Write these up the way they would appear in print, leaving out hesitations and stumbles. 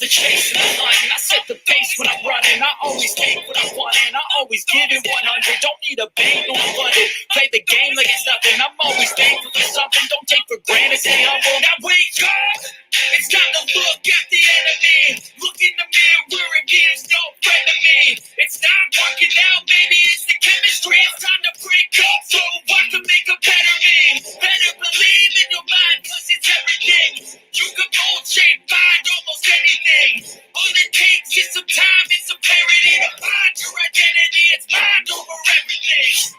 the chase and the hunt. I set the pace when I'm running. I always take what I want and I always give it 100. Don't need a bank, no funded. Play the game like it's nothing. I'm always thankful for something. Don't take for granted. Stay humble. Now wake up. It's time to look at the enemy. Look in the mirror and he is no friend of me. It's not working out, baby. It's the chemistry. It's time to break up so I can make a better me. Better believe in your mind, cause it's everything. You can mold, shape, find almost anything. All it takes is some time and some clarity to find your identity. It's mind over everything.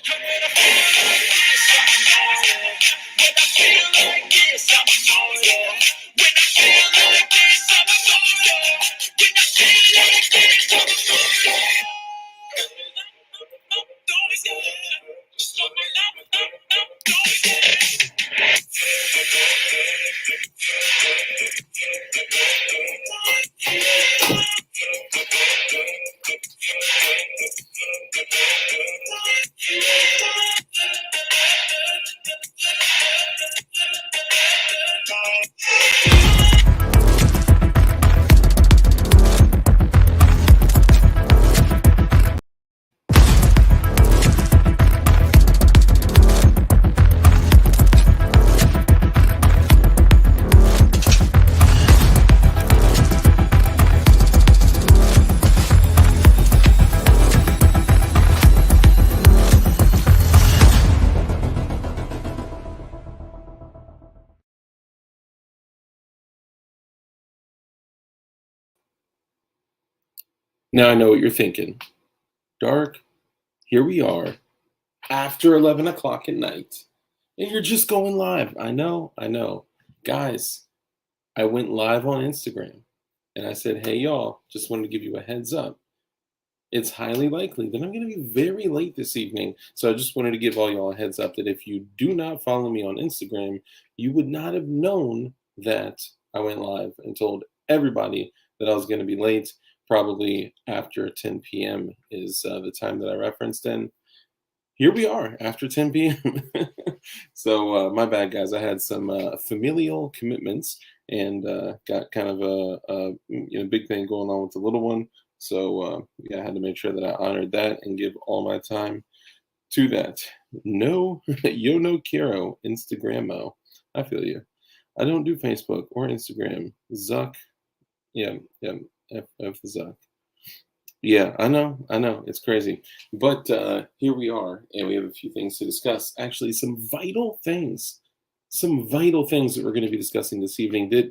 When I feel like this, I'm immortal. When I feel like this, I'm immortal. When I feel like this, I'm immortal. Now I know what you're thinking. Dark, here we are, after 11 o'clock at night, and you're just going live. I know. Guys, I went live on Instagram, and I said, hey, y'all, just wanted to give you a heads up. It's highly likely that I'm going to be very late this evening, so I just wanted to give all y'all a heads up that if you do not follow me on Instagram, you would not have known that I went live and told everybody that I was going to be late. Probably after 10 p.m. is the time that I referenced, and here we are after 10 p.m. So my bad, guys. I had some familial commitments and got kind of a big thing going on with the little one. So I had to make sure that I honored that and give all my time to that. No, yo no quiero Instagramo. I feel you. I don't do Facebook or Instagram. Zuck. Yeah. F the Zuck. Yeah, I know, it's crazy. But here we are, and we have a few things to discuss. Actually, some vital things that we're going to be discussing this evening that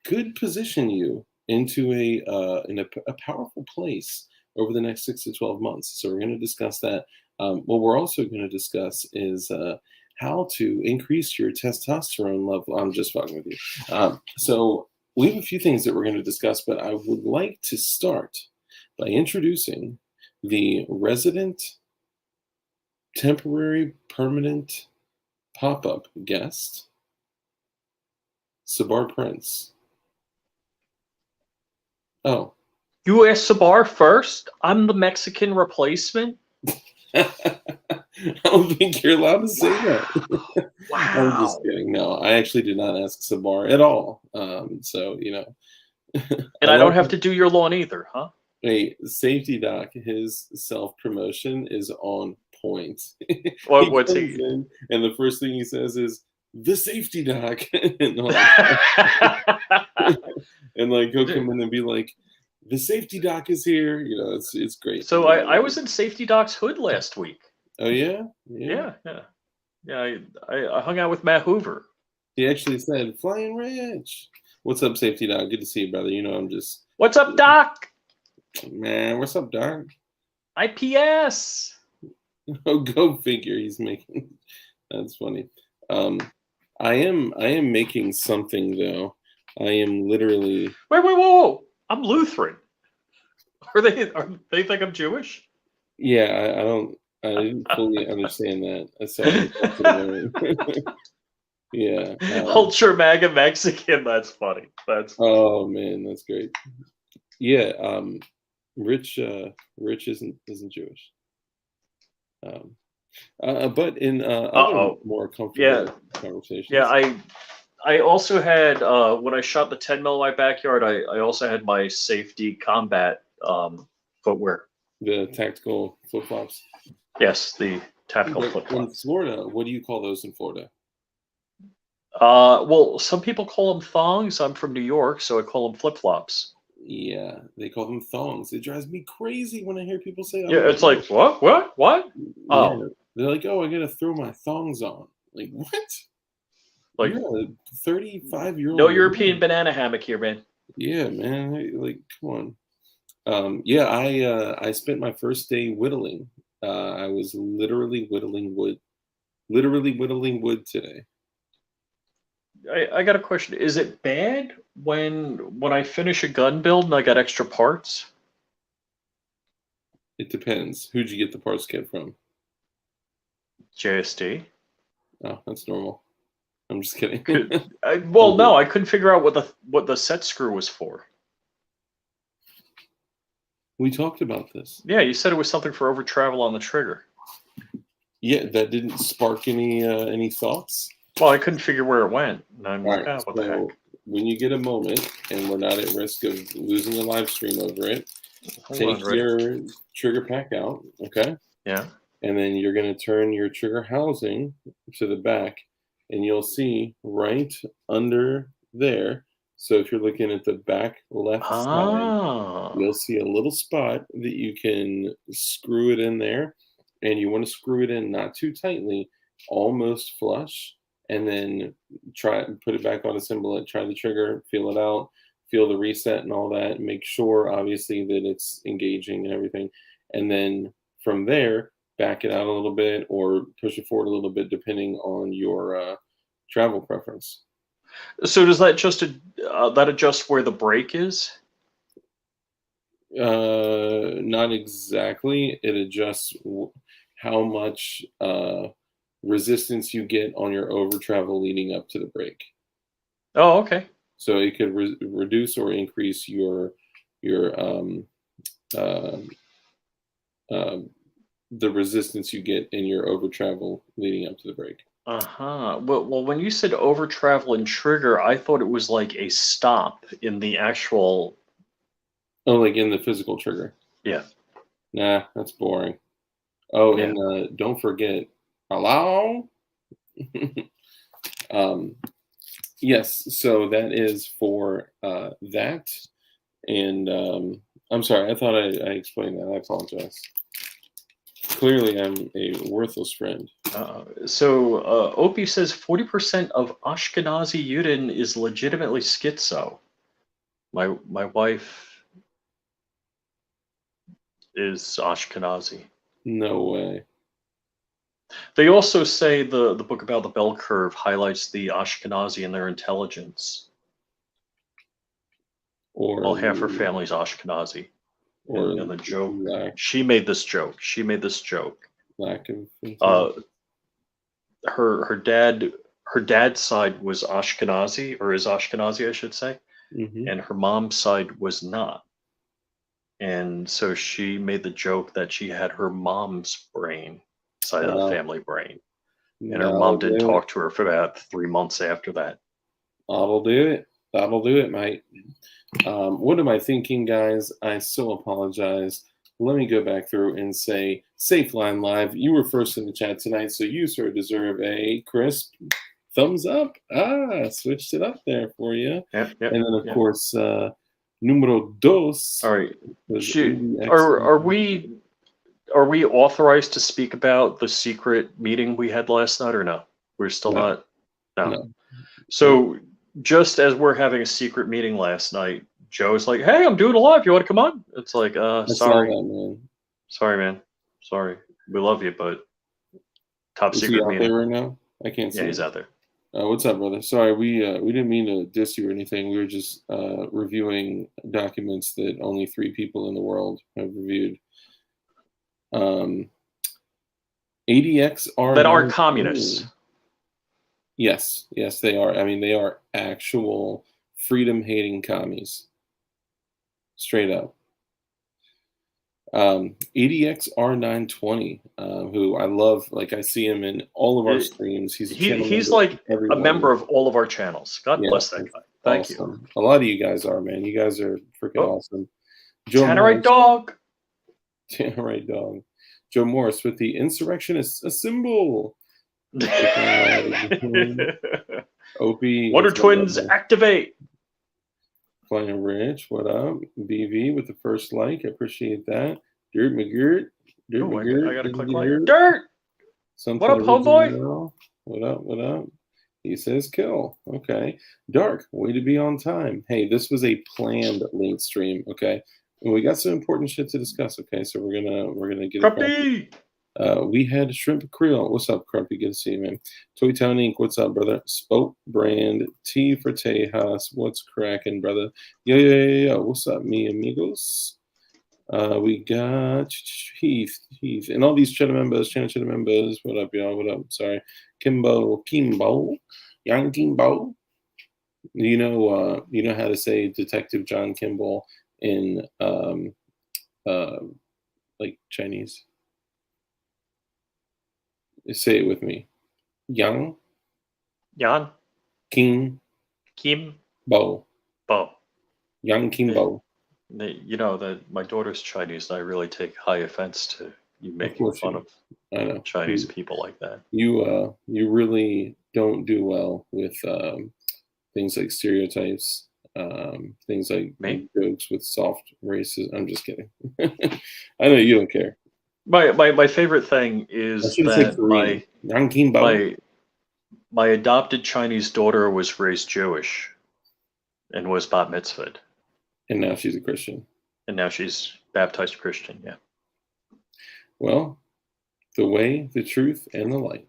could position you into a powerful place over the next 6 to 12 months. So we're going to discuss that. What we're also going to discuss is how to increase your testosterone level. I'm just fucking with you. So we have a few things that we're going to discuss, but I would like to start by introducing the resident, temporary, permanent pop-up guest, Sabar Prince. Oh. You asked Sabar first? I'm the Mexican replacement? I don't think you're allowed to say that. Wow. I'm just kidding. No, I actually did not ask Sabar at all. So, you know. And I don't have to do your lawn either, huh? Hey, Safety Doc, his self-promotion is on point. What's he? And the first thing he says is, the Safety Doc. And like, he'll come in and be like, the Safety Doc is here. You know, it's great. So I was in Safety Doc's hood last week. Oh, yeah? Yeah. I hung out with Matt Hoover. He actually said, Flying Rich. What's up, Safety Doc? Good to see you, brother. You know, I'm just... What's up, Doc? Man, what's up, Doc? IPS. Oh, go figure. He's making... That's funny. I am making something, though. I am literally... Whoa. I'm Lutheran. They think I'm Jewish? Yeah, I didn't fully understand that. Yeah. Ultra MAGA Mexican. That's funny. Oh man, that's great. Yeah. Rich isn't Jewish. But in other Uh-oh. more comfortable Yeah. conversations, Yeah, I also had when I shot the 10 mil in my backyard, I also had my safety combat footwear. the tactical flip flops. Yes, the tactical But flip in flops. Florida, what do you call those in Florida? Well, some people call them thongs. I'm from New York, so I call them flip flops. Yeah, they call them thongs. It drives me crazy when I hear people say, "I'm Yeah, like, it's like what? yeah." Oh, They're like, "Oh, I gotta throw my thongs on." Like, what? like You're a 35-year-old no European man. banana hammock here, man. Yeah, man. Like, come on. Yeah, I spent my first day whittling. I was literally whittling wood. Literally whittling wood today. I got a question. Is it bad when I finish a gun build and I got extra parts? It depends. Who'd you get the parts kit from? JSD. Oh, that's normal. I'm just kidding. Well, Okay. no, I couldn't figure out what the set screw was for. We talked about this. Yeah, you said it was something for over travel on the trigger. Yeah, that didn't spark any thoughts. Well, I couldn't figure where it went. And I'm All like, right. what the heck? So when you get a moment and we're not at risk of losing a live stream over it, Hold take on, ready? your trigger pack out, okay? Yeah. And then you're going to turn your trigger housing to the back, and you'll see right under there. So if you're looking at the back left side, Ah. you'll see a little spot that you can screw it in there, and you want to screw it in not too tightly, almost flush, and then try put it back on, assemble it, try the trigger, feel it out, feel the reset and all that. Make sure, obviously, that it's engaging and everything, and then from there, back it out a little bit or push it forward a little bit, depending on your travel preference. So does that just that adjust where the brake is? Not exactly. It adjusts how much resistance you get on your over travel leading up to the brake. Oh, okay. So it could reduce or increase your uh, the resistance you get in your over travel leading up to the brake. Uh-huh. Well, when you said over travel and trigger, I thought it was like a stop in the actual. Oh, like in the physical trigger. Yeah. Nah, that's boring. Oh, Yeah. and don't forget, hello. Yes, so that is for that. And I'm sorry, I thought I explained that. I apologize. Clearly, I'm a worthless friend. So Opie says 40% of Ashkenazi Yidden is legitimately schizo. My wife is Ashkenazi. No way. They also say the book about the bell curve highlights the Ashkenazi and their intelligence. Or Well, half her family's Ashkenazi. or And the joke, lack she made this joke. She made this joke. of Her dad's side was Ashkenazi, or is Ashkenazi, I should say, and her mom's side was not. And so she made the joke that she had her mom's brain side of the family brain, and her mom didn't talk to her for about 3 months after that. That'll do it. That'll do it, mate. What am I thinking, guys? I so apologize. Let me go back through and say, Safe Line Live, you were first in the chat tonight, so you sort of deserve a crisp thumbs up. Switched it up there for you. Yep, and then, of course, numero dos. All right. Are we authorized to speak about the secret meeting we had last night, or no? We're still not. No. So just as we're having a secret meeting last night, Joe's like, "Hey, I'm doing a live. You want to come on?" It's like, sorry, man. Sorry, man. Sorry. We love you, but top Is secret he out meeting. there right now? I can't see. Yeah, he's out there. What's up, brother? Sorry, we didn't mean to diss you or anything. We were just reviewing documents that only 3 people in the world have reviewed. ADX are that aren't communists. Yes, they are. I mean, they are actual freedom-hating commies. Straight up. ADXR920, who I love. Like, I see him in all of our streams. He's a channel He's member. like a Everyone. member of all of our channels. God Yeah, bless that guy. Thank you. awesome. A lot of you guys are, man. You guys are freaking awesome. Joe Tannerite Morris, dog. Tannerite dog. Joe Morris with the insurrection is a symbol. Opie. Wonder Twins activate. Flying Rich, what up? BV with the first like. I appreciate that. Dirt McGirt. Dirt McGirt. I gotta click like Dirt. Something what up, homeboy? What up? What up? He says kill. Okay. Dark, way to be on time. Hey, this was a planned late stream. Okay. And we got some important shit to discuss. Okay, so we're gonna get Crumpy. We had Shrimp Creole. What's up, Crumpy? Good to see you, man. Toy Town Inc. What's up, brother? Spoke Brand. T for Tejas. What's cracking, brother? Yo. What's up, me amigos? We got Heath. And all these channel members. What up, y'all? What up? Sorry. Kimbo. Young Kimbo. You know how to say Detective John Kimball in like Chinese? Say it with me. Yang Kim Bo. Yang Kim Bo. You know that my daughter's Chinese, and I really take high offense to you making fun of Chinese people like that. You really don't do well with things like stereotypes, things like jokes with soft races. I'm just kidding. I know you don't care. My favorite thing is that my adopted Chinese daughter was raised Jewish and was bat mitzvahed. And now she's a Christian. And now she's baptized Christian, yeah. Well, the way, the truth, and the light.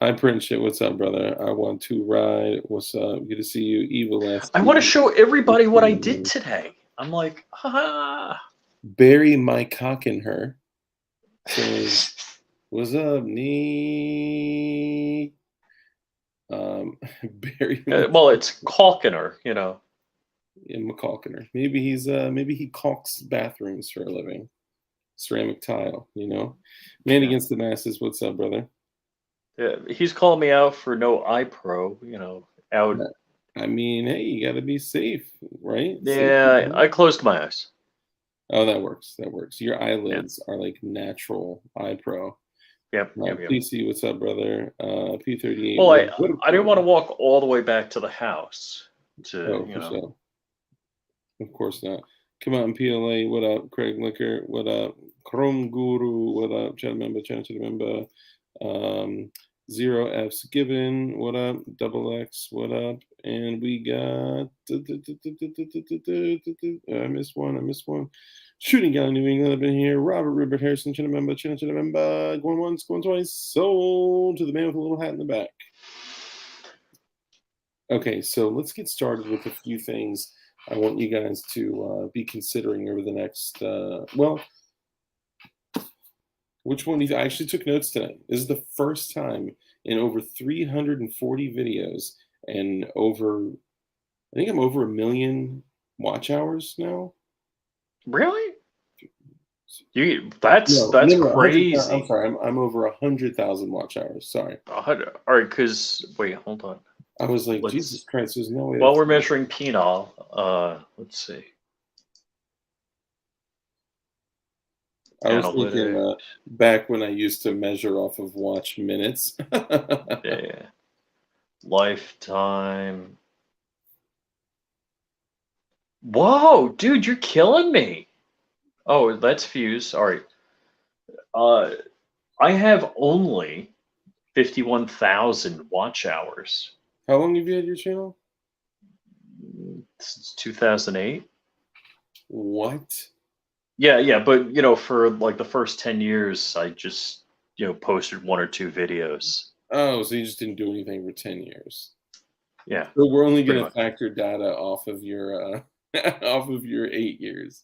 I print shit. What's up, brother? I want to ride. What's up? Good to see you, Evil S. I want to show everybody what I did today. I'm like, ha. Bury my cock in her. Says, what's up, Nee? Barry. Well, it's caulking her, you know. Yeah, McCalkiner. Maybe he caulks bathrooms for a living. Ceramic tile, you know. Man against the masses. What's up, brother? Yeah, he's calling me out for no eye pro, you know. Out. I mean, hey, you got to be safe, right? Yeah, I closed my eyes. Oh, that works. Your eyelids are like natural eye pro. Yep. PC, what's up, brother? P38. Well, I didn't want to walk all the way back to the house to, you know. So. Of course not. Come on, PLA. What up, Craig Liquor? What up, Chrome Guru? What up, channel member? 0F's Given. What up, Double X? What up? And we got. I missed one. Shooting Gallery New England up in here. Robert Harrison, channel member. Going once, going twice. Sold to the man with a little hat in the back. Okay, so let's get started with a few things I want you guys to be considering over the next, which one do you, I actually took notes today. This is the first time in over 340 videos and I think I'm over 1 million watch hours now. Really? That's crazy. I'm sorry, I'm over 100,000 watch hours. Sorry. All right, because wait, hold on. I was like, Jesus Christ, there's no way. While we're measuring penile, let's see. I was thinking back when I used to measure off of watch minutes. Yeah. Lifetime. Whoa, dude, you're killing me. Oh, that's views. All right. I have only 51,000 watch hours. How long have you had your channel? Since 2008. What? Yeah, but you know, for like the first 10 years, I just posted 1 or 2 videos. Oh, so you just didn't do anything for 10 years? Yeah. So we're only going to factor data off of your 8 years.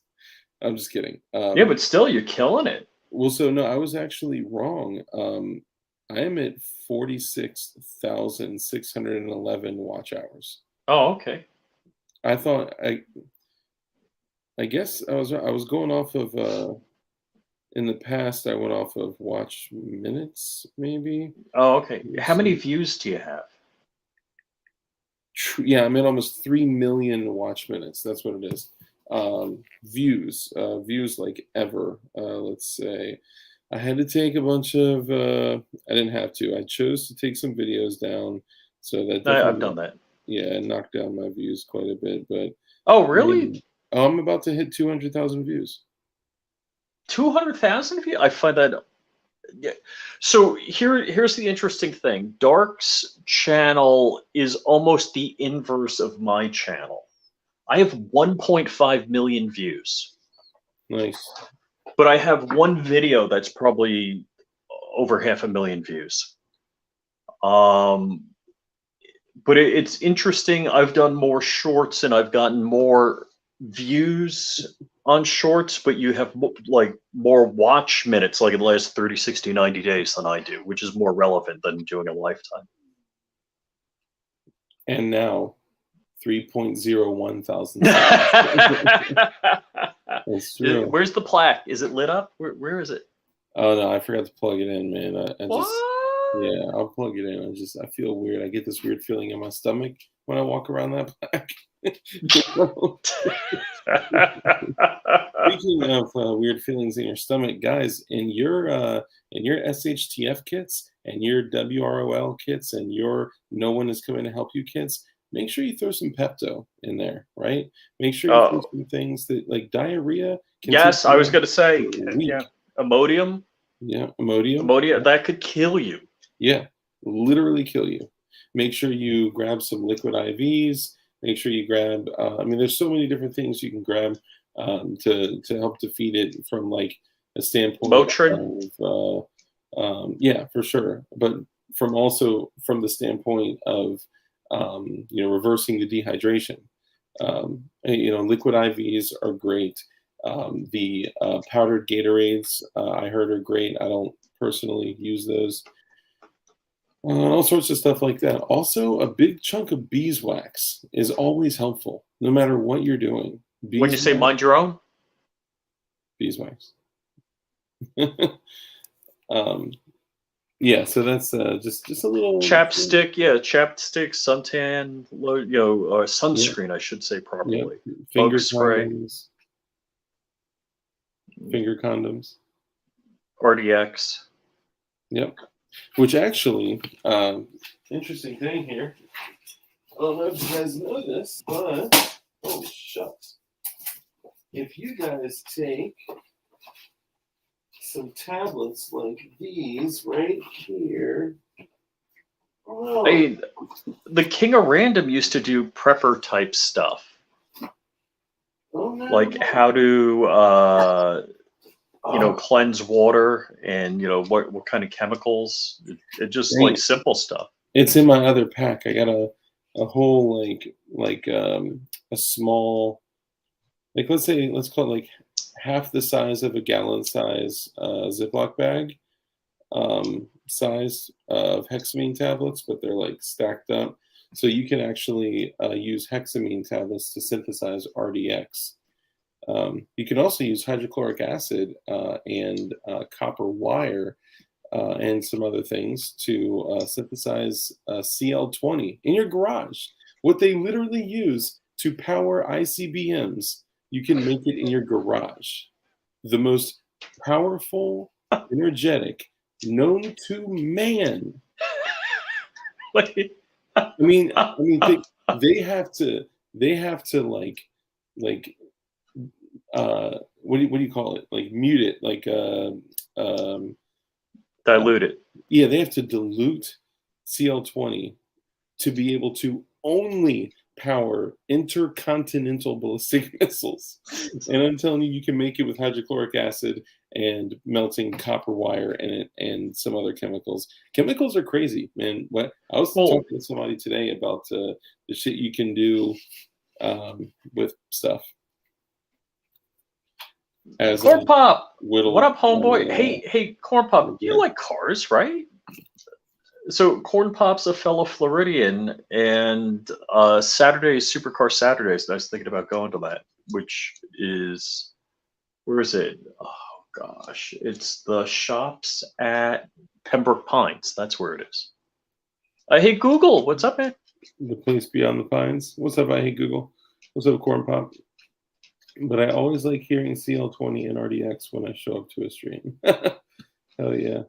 I'm just kidding. Yeah, but still, you're killing it. Well, so no, I was actually wrong. I am at 46,611 watch hours. Oh, okay. I thought I guess I was going off of in the past I went off of watch minutes maybe. Oh, okay. Let me How many see. views do you have? Yeah, I'm at almost 3 million watch minutes. That's what it is. Views like ever. Let's say I had to take a bunch of. I didn't have to. I chose to take some videos down, so that I've definitely, done that. yeah, knocked down my views quite a bit. But Oh, really? um, I'm about to hit 200,000 views. 200,000 views? I find that. Yeah. So here's the interesting thing. Dark's channel is almost the inverse of my channel. I have 1.5 million views, Nice. but I have one video that's probably over 500,000 views. But it's interesting. I've done more shorts and I've gotten more views on shorts, but you have like more watch minutes, like in the last 30, 60, 90 days than I do, which is more relevant than doing a lifetime. And now 3.01 thousand. That's true. Where's the plaque? Is it lit up? Where is it? Oh no, I forgot to plug it in, man. I What? just, yeah, I'll plug it in. I feel weird. I get this weird feeling in my stomach when I walk around that plaque. Speaking of weird feelings in your stomach, guys, in your SHTF kits and your WROL kits and your No One Is Coming to Help You kits, make sure you throw some Pepto in there, right? Make sure you throw Oh, some things that like diarrhea can take yes, I you was out going to say, for a yeah, week. Imodium. Yeah, Imodium. Imodium, that could kill you. Yeah, literally kill you. Make sure you grab some liquid IVs. Make sure you grab. I mean, there's so many different things you can grab to help defeat it from like a standpoint Motrin. of yeah, for sure. But from the standpoint of reversing the dehydration. Liquid IVs are great. The powdered Gatorades I heard are great. I don't personally use those. All sorts of stuff like that. Also, a big chunk of beeswax is always helpful, no matter what you're doing. When you say Beeswax, mind your own, beeswax. um, yeah, so that's just a little chapstick, yeah, chapstick, suntan, yeah, sunscreen, I should say yeah. properly. Bug Finger spray, condoms, finger condoms. RDX. Yep. Which actually, interesting thing here. I don't know if you guys know this, but oh shucks. If you guys take some tablets like these right here. Oh, Hey, the King of Random used to do prepper type stuff, oh no. like how to cleanse water and what kind of chemicals. It just like simple stuff. It's in my other pack. I got a whole a small, like let's call it like half the size of a gallon size Ziploc bag size of hexamine tablets, but they're like stacked up. So you can actually use hexamine tablets to synthesize RDX. You can also use hydrochloric acid and copper wire and some other things to synthesize CL20 in your garage. What they literally use to power ICBMs, you can make it in your garage. The most powerful, energetic, known to man. I mean, they have to like what do you call it? Like mute it, like dilute it. Yeah, they have to dilute CL20 to be able to only power intercontinental ballistic missiles. And I'm telling you, you can make it with hydrochloric acid and melting copper wire in it and some other chemicals. Chemicals are crazy, man. What I was talking to somebody today about the shit you can do with stuff. Corn Pop, what up, homeboy? Hey, Corn Pop, you like cars, right? So Corn Pop's a fellow Floridian, and Saturday is Supercar Saturdays. I was thinking about going to that. which is, where is it? Oh gosh, it's the shops at Pembroke Pines. That's where it is. Hey Google, what's up, man? The place beyond the pines. What's up? I hate Google. What's up, Corn Pop? But I always like hearing CL20 and RDX when I show up to a stream. Hell yeah.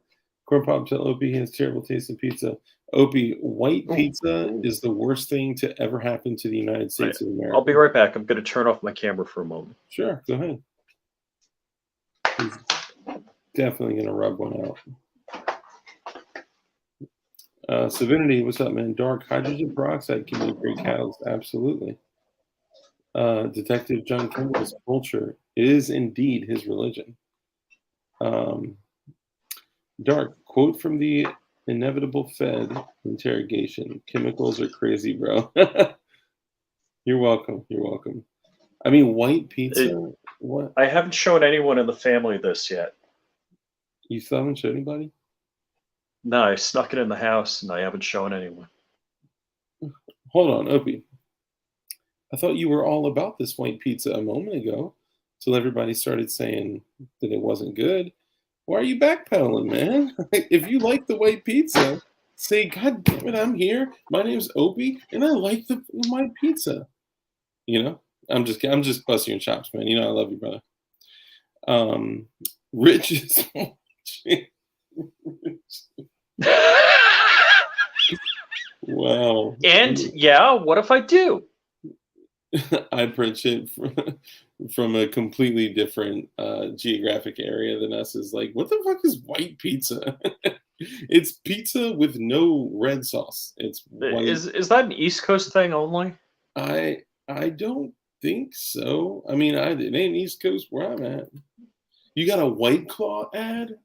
Corn Pop, tell Opie he has terrible taste in pizza. Opie, white pizza is the worst thing to ever happen to the United States of America. I'll be right back. I'm going to turn off my camera for a moment. Sure, go ahead. He's definitely going to rub one out. Savinity, what's up, man? Dark hydrogen peroxide can be great catalyst. Absolutely. Detective John Kimball's culture is indeed his religion. Dark, quote from the Inevitable Fed interrogation. Chemicals are crazy, bro. You're welcome. You're welcome. I mean, white pizza? What? I haven't shown anyone in the family this yet. You still haven't shown anybody? No, I snuck it in the house and I haven't shown anyone. Hold on, Opie. I thought you were all about this white pizza a moment ago, till everybody started saying that it wasn't good. Why are you backpedaling, man? If you like the white pizza, say, God damn it, I'm here. My name's Opie, and I like the white pizza. You know, I'm just busting your chops, man. You know I love you, brother. Rich is wow. And yeah, what if I do? I approach it from a completely different geographic area than us. Is like, what the fuck is white pizza? It's pizza with no red sauce. It's white. Is that an East Coast thing only? I don't think so. I mean, it ain't East Coast where I'm at. You got a White Claw ad?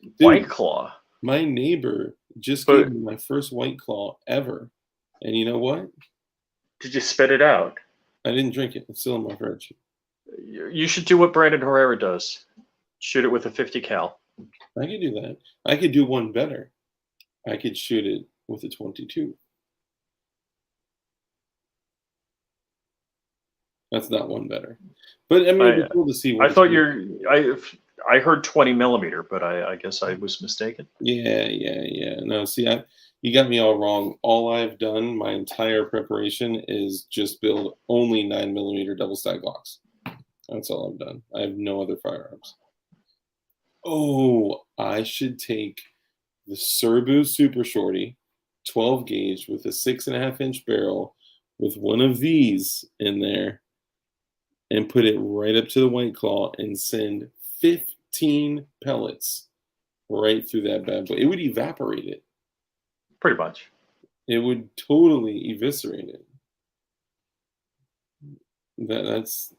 Dude, White Claw. My neighbor just gave me my first White Claw ever. And you know what? Did you spit it out? I didn't drink it. It's still in my fridge. You should do what Brandon Herrera does. Shoot it with a 50 cal. I could do that. I could do one better. I could shoot it with a 22. That's not one better. But I mean, it'd be cool to see. I thought I heard 20 millimeter, but I guess I was mistaken. Yeah. No, see, you got me all wrong. All I've done my entire preparation is just build only 9mm double stack Glocks. That's all I've done. I have no other firearms. Oh, I should take the Serbu Super Shorty 12 gauge with a 6.5-inch barrel with one of these in there and put it right up to the White Claw and send 15 pellets right through that bad boy. It would evaporate it. Pretty much. It would totally eviscerate it. That's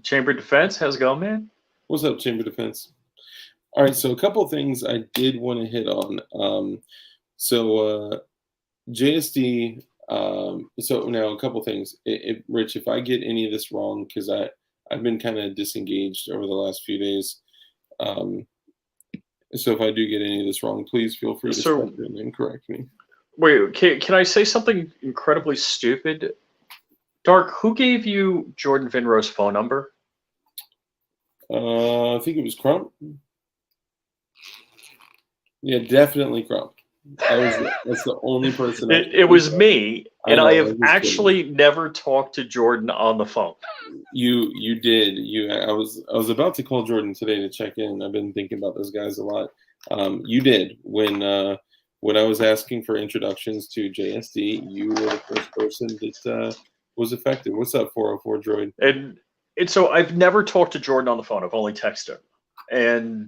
Chamber Defense. How's it going, man? What's up, Chamber Defense? All right, so a couple of things I did want to hit on. JSD. So now a couple of things. Rich, if I get any of this wrong, because I've been kind of disengaged over the last few days. So if I do get any of this wrong, please feel free to step in and correct me. Wait, can I say something incredibly stupid? Dark, who gave you Jordan Vinro's phone number? I think it was Crump. Yeah, definitely Crump. That's the only person. It was me, and I have actually never talked to Jordan on the phone. You did. I was about to call Jordan today to check in. I've been thinking about those guys a lot. You did when I was asking for introductions to JSD. You were the first person that was affected. What's up, 404 Droid? And so I've never talked to Jordan on the phone. I've only texted him,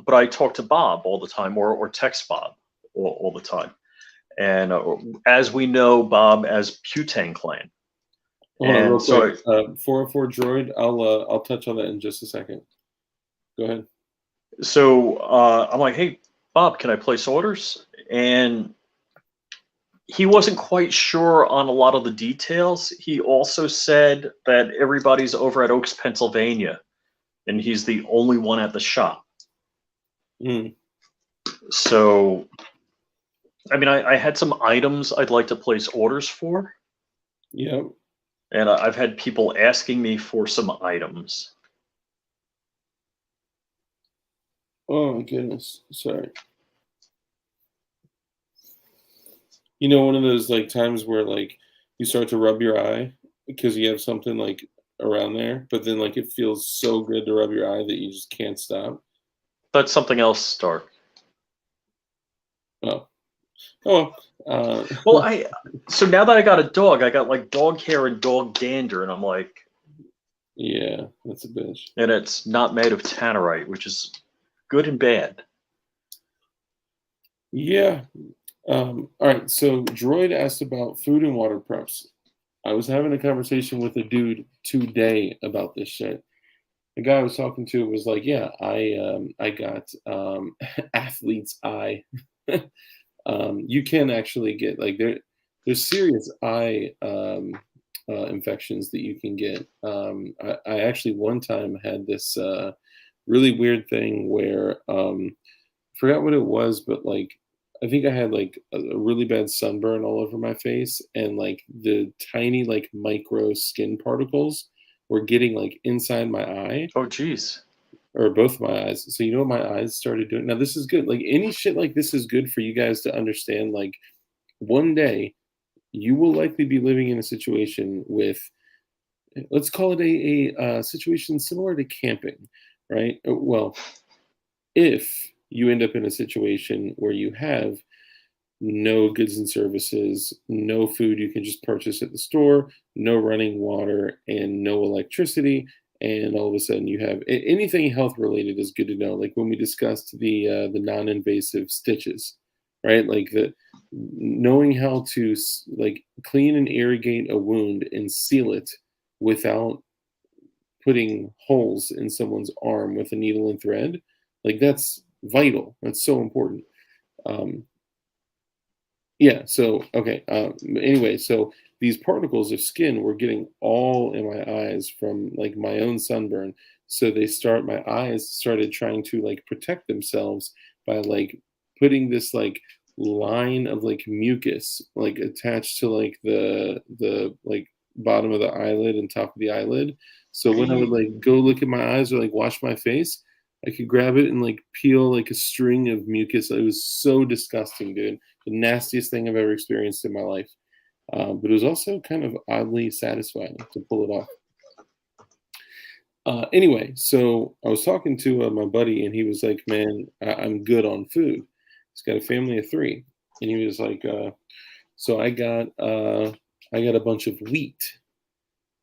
but I talk to Bob all the time, or text Bob all the time. And as we know, Bob as Putang Clan. Hold on, real quick. 404 Droid. I'll touch on that in just a second. Go ahead. So I'm like, hey, Bob, can I place orders? And he wasn't quite sure on a lot of the details. He also said that everybody's over at Oaks, Pennsylvania, and he's the only one at the shop. So, I mean, I had some items I'd like to place orders for. Yep. And I've had people asking me for some items. Oh my goodness. Sorry. You know, one of those like times where like you start to rub your eye because you have something like around there, but then like it feels so good to rub your eye that you just can't stop. That's something else, Stark. Oh. Oh. Well, so now that I got a dog, I got like dog hair and dog dander, and I'm like, yeah, that's a bitch. and it's not made of tannerite, which is good and bad. Yeah. All right. So Droid asked about food and water preps. I was having a conversation with a dude today about this shit. The guy I was talking to was like, "Yeah, I got athlete's eye. You can actually get like there's serious eye infections that you can get. I actually one time had this really weird thing where I forgot what it was, but like I think I had like a really bad sunburn all over my face, and like the tiny like micro skin particles were getting like inside my eye Oh, geez. or both my eyes. So you know what my eyes started doing? Now this is good. Like any shit like this is good for you guys to understand. Like one day you will likely be living in a situation with, let's call it a situation similar to camping, right? Well, if you end up in a situation where you have no goods and services, no food you can just purchase at the store, no running water, and no electricity. And all of a sudden, you have anything health related is good to know. Like when we discussed the non-invasive stitches, right? Like the knowing how to like clean and irrigate a wound and seal it without putting holes in someone's arm with a needle and thread, like that's vital. That's so important. Um, yeah. So okay. Anyway, so these particles of skin were getting all in my eyes from like my own sunburn. So my eyes started trying to like protect themselves by like putting this like line of like mucus like attached to like the like bottom of the eyelid and top of the eyelid. So when I would like go look at my eyes or like wash my face, I could grab it and like peel like a string of mucus. It was so disgusting, dude. The nastiest thing I've ever experienced in my life. But it was also kind of oddly satisfying to pull it off. Anyway, so I was talking to my buddy, and he was like, "Man, I'm good on food." He's got a family of three, and he was like, "So I got a bunch of wheat."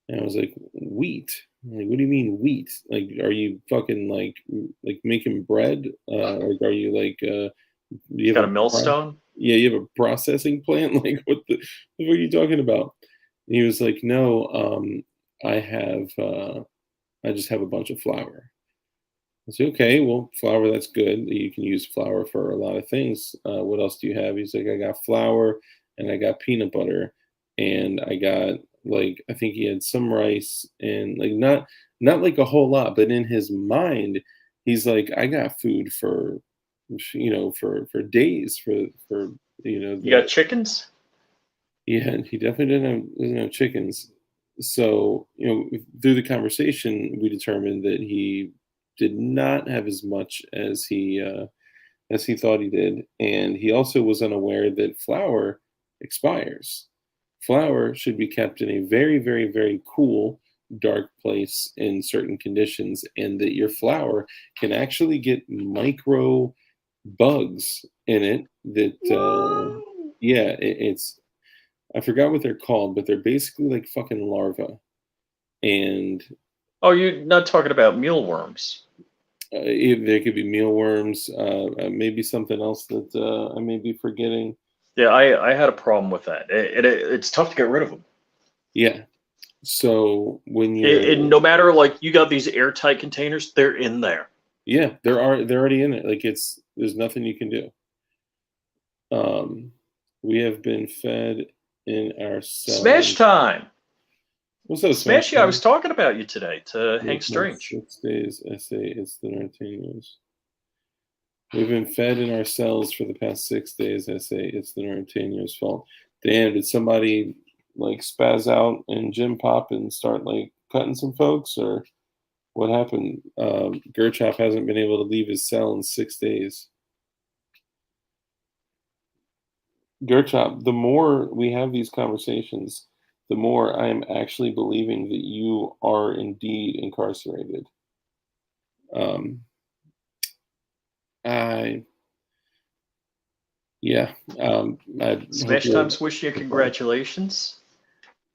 And I was like, "Wheat? Like, what do you mean wheat? Like, are you fucking like making bread? Or are you like you have Got a millstone? yeah, you have a processing plant? Like, what are you talking about?" And he was like, "No, I have I just have a bunch of flour." I said, "Okay, well, flour, that's good. You can use flour for a lot of things. What else do you have?" He's like, "I got flour and I got peanut butter and I got like I think he had some rice and like not like a whole lot, but in his mind, he's like, I got food for for days for You got chickens? yeah, he definitely doesn't have chickens. So, through the conversation, we determined that he did not have as much as he thought he did, and he also was unaware that flour expires. Flour should be kept in a very, very, very cool, dark place in certain conditions, and that your flour can actually get micro bugs in it. That yeah, it's I forgot what they're called, but they're basically like fucking larvae. And Oh, you're not talking about mealworms. there could be mealworms, maybe something else that I may be forgetting. Yeah, I had a problem with that. It's tough to get rid of them. Yeah. So when you're, No matter like you got these airtight containers, they're in there. yeah, they're already in it. Like there's nothing you can do. We have been fed in Smash ourselves. time. What's up, Smash you. I was Time? talking about you today to Hank It's not Strange. 6 days. I say it's the Norteños. We've been fed in ourselves for the past 6 days. I say it's the Norteños' fault. Damn, did somebody like spaz out and gym pop and start like cutting some folks, or what happened? Gerchop hasn't been able to leave his cell in 6 days. Gerchop, the more we have these conversations, the more I am actually believing that you are indeed incarcerated. I Yeah. I Smash hope Time's wishing you congratulations.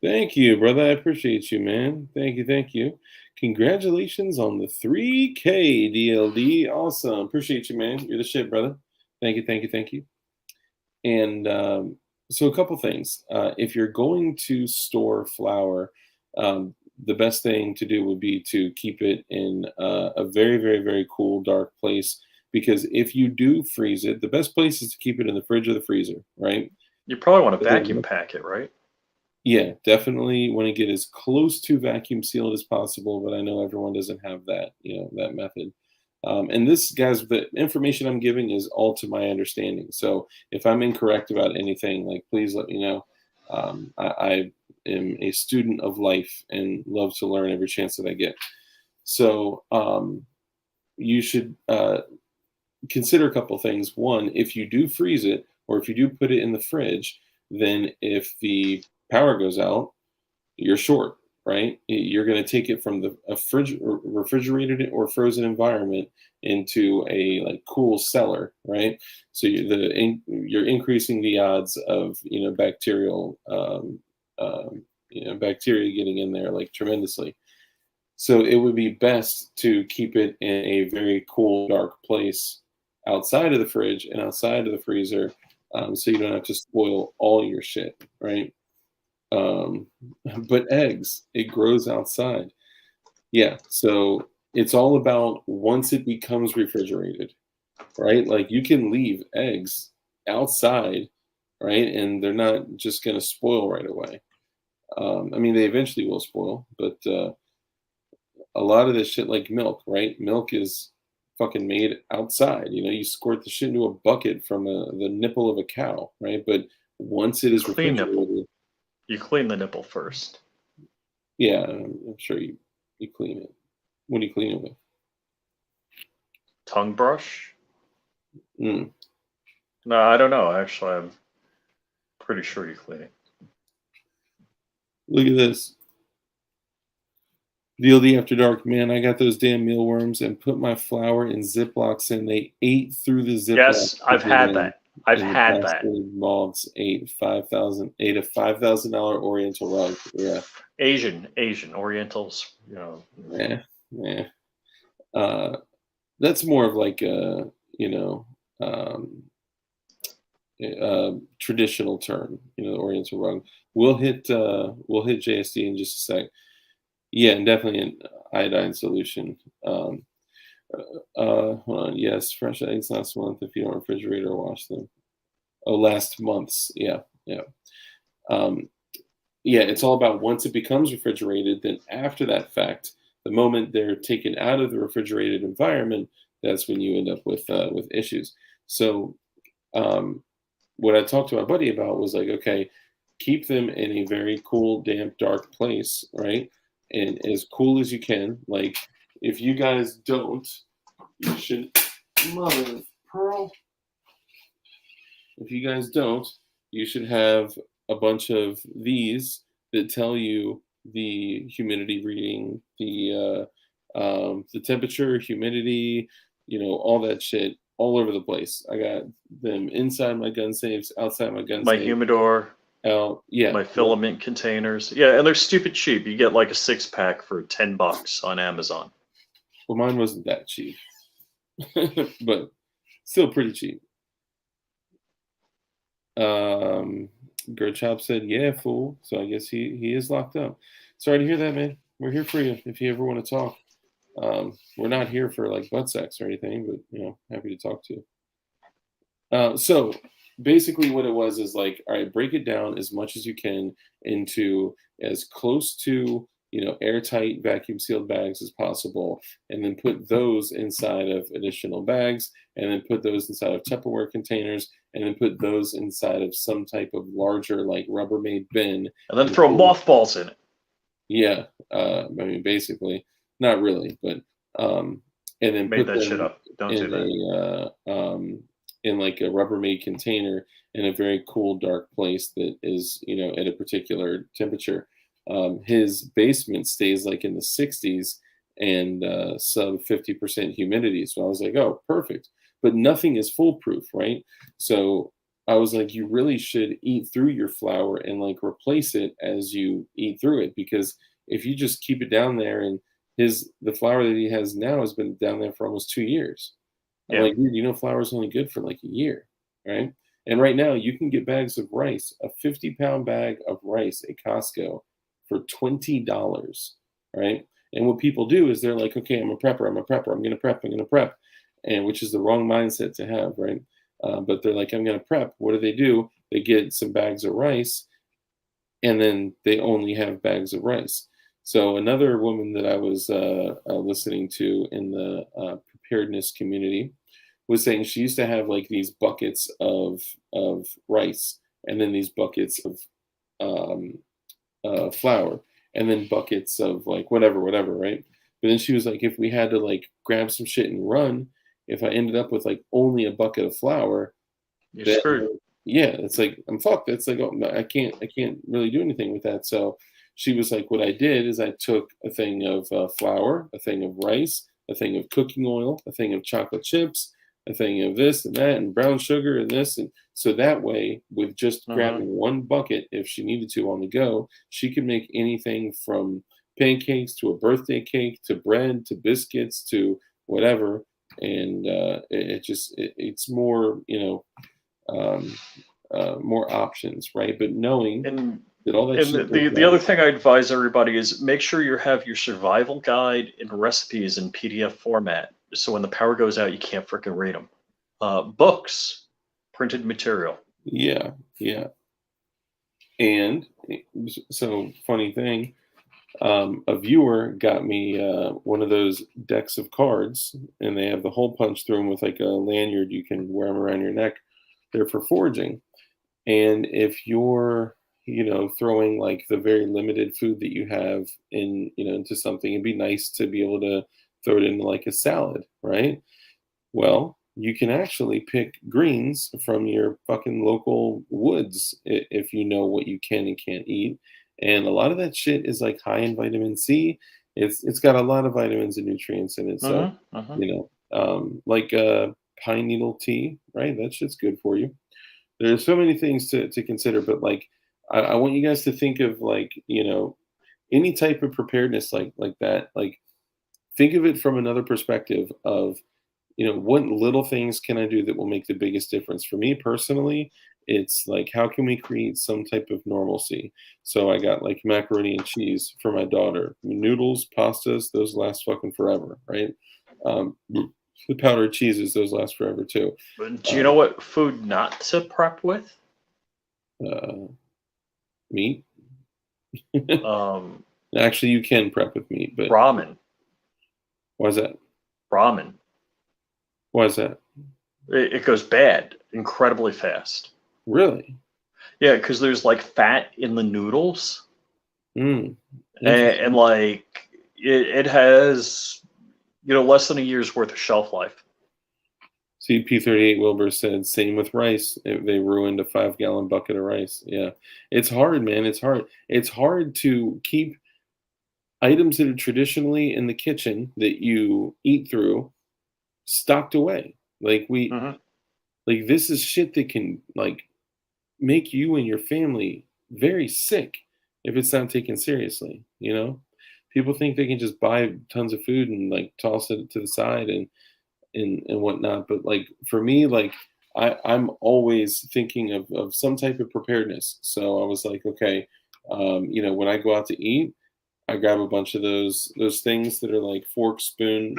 Thank you, brother. I appreciate you, man. Thank you, thank you. Congratulations on the 3K DLD. Awesome. Appreciate you, man. You're the shit, brother. Thank you, thank you, thank you. And so a couple things. If you're going to store flour, the best thing to do would be to keep it in a very, very, very cool, dark place. Because if you do freeze it, the best place is to keep it in the fridge or the freezer, right? You probably want to vacuum pack it, right? Yeah, definitely want to get as close to vacuum sealed as possible, but I know everyone doesn't have that, that method. And this, guys, the information I'm giving is all to my understanding. So if I'm incorrect about anything, like, please let me know. I am a student of life and love to learn every chance that I get. So you should consider a couple things. One, if you do freeze it, or if you do put it in the fridge, then if the power goes out, you're short, right? You're going to take it from a refrigerated or frozen environment into a like cool cellar, right? So you're increasing the odds of bacterial bacteria getting in there like tremendously. So it would be best to keep it in a very cool, dark place outside of the fridge and outside of the freezer, so you don't have to spoil all your shit, right? But eggs, it grows outside. Yeah, so it's all about once it becomes refrigerated, right? Like you can leave eggs outside, right? And they're not just going to spoil right away. I mean, they eventually will spoil, but a lot of this shit, like milk, right? Milk is fucking made outside. You squirt the shit into a bucket from the nipple of a cow, right? But once it is Clean nipple. refrigerated, You clean the nipple first. yeah, I'm sure you clean it. What do you clean it with? Tongue brush? Mm. No, I don't know. Actually, I'm pretty sure you clean it. Look at this. DLD After Dark, man, I got those damn mealworms and put my flour in Ziplocs and they ate through the Ziploc. Yes, I've had that. I've had that. Moths ate a $5,000 Oriental rug. Yeah. Asian Orientals, Yeah. That's more of like a traditional term, the Oriental rug. We'll hit JSD in just a sec. Yeah, and definitely an iodine solution. Hold on. Yes, fresh eggs last month if you don't refrigerate or wash them. Oh, last month's. Yeah. It's all about once it becomes refrigerated, then after that fact, the moment they're taken out of the refrigerated environment, that's when you end up with issues. So what I talked to my buddy about was like, okay, keep them in a very cool, damp, dark place, right? And as cool as you can. Like, if you guys don't, you should, mother of pearl. If you guys don't, you should have a bunch of these that tell you the humidity reading, the temperature, humidity, all that shit all over the place. I got them inside my gun safes, outside my gun my safe. humidor. Yeah. My filament containers. Yeah, and they're stupid cheap. You get like a 6-pack for $10 on Amazon. Well, mine wasn't that cheap, but still pretty cheap. Gerchop said, "Yeah, fool." So I guess he is locked up. Sorry to hear that, man. We're here for you if you ever want to talk. We're not here for like butt sex or anything, but happy to talk to you. So basically what it was is like, all right, break it down as much as you can into as close to airtight vacuum sealed bags as possible, and then put those inside of additional bags, and then put those inside of Tupperware containers, and then put those inside of some type of larger, like Rubbermaid bin. And then throw mothballs in it. Yeah, I mean, basically, not really, but and then Made put that shit them up. Don't do that. In like a Rubbermaid container in a very cool, dark place that is, at a particular temperature. His basement stays like in the 60s and sub 50% humidity. So I was like, oh, perfect. But nothing is foolproof, right? So I was like, you really should eat through your flour and like replace it as you eat through it, because if you just keep it down there, and the flour that he has now has been down there for almost 2 years. I'm Yeah. like, dude, flour is only good for like a year, right? And right now you can get bags of rice, a 50-pound bag of rice at Costco for $20, right? And what people do is they're like, okay, I'm a prepper, I'm gonna prep, and which is the wrong mindset to have, right? But they're like, I'm gonna prep. What do? They get some bags of rice, and then they only have bags of rice. So another woman that I was listening to in the preparedness community was saying she used to have like these buckets of rice, and then these buckets of flour, and then buckets of like whatever, right? But then she was like, if we had to like grab some shit and run, if I ended up with like only a bucket of flour, You're then, screwed. yeah, it's like I'm fucked. It's like, oh no, I can't really do anything with that. So she was like, what I did is I took a thing of flour, a thing of rice, a thing of cooking oil, a thing of chocolate chips, a thing of this and that, and brown sugar and this, and so that way, with just grabbing one bucket, if she needed to on the go, she could make anything from pancakes to a birthday cake to bread to biscuits to whatever, and it's more, more options, right? But knowing that all that And shit the other thing I advise everybody is make sure you have your survival guide and recipes in PDF format, so when the power goes out, you can't freaking read them. Books, printed material. Yeah. And so, funny thing, a viewer got me one of those decks of cards, and they have the hole punch through them with like a lanyard you can wear them around your neck. They're for foraging. And if you're, throwing like the very limited food that you have into something, it'd be nice to be able to throw it into like a salad, right? Well, you can actually pick greens from your fucking local woods if you know what you can and can't eat. And a lot of that shit is like high in vitamin C. It's got a lot of vitamins and nutrients in it. So, like pine needle tea, right? That shit's good for you. There's so many things to consider, but like I want you guys to think of like, any type of preparedness like that. Like think of it from another perspective of, what little things can I do that will make the biggest difference? For me personally, it's like, how can we create some type of normalcy? So I got like macaroni and cheese for my daughter. Noodles, pastas, those last fucking forever, right? The powdered cheeses, those last forever too. Do you know what food not to prep with? Meat. Actually, you can prep with meat, but ramen. Why is that? Ramen. Why is that? It goes bad incredibly fast. Really? Yeah, because there's like fat in the noodles, and like it has, less than a year's worth of shelf life. See, P38 Wilbur said, same with rice. They ruined a 5-gallon bucket of rice. Yeah, it's hard, man. It's hard. It's hard to keep items that are traditionally in the kitchen that you eat through stocked away. Like like this is shit that can like make you and your family very sick if it's not taken seriously. People think they can just buy tons of food and like toss it to the side and whatnot, but like for me, like I'm always thinking of some type of preparedness. So I was like, okay, when I go out to eat, I grab a bunch of those things that are like fork, spoon,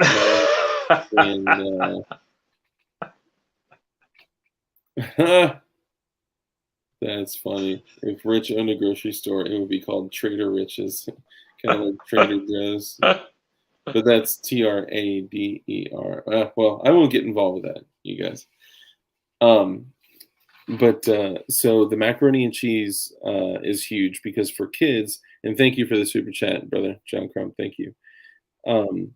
and that's funny. If Rich owned a grocery store, it would be called Trader Rich's, kind of like Trader Joe's. But that's TRADER. Well, I won't get involved with that, you guys. But so the macaroni and cheese is huge because for kids, and thank you for the super chat, brother John Crump. Thank you. Um,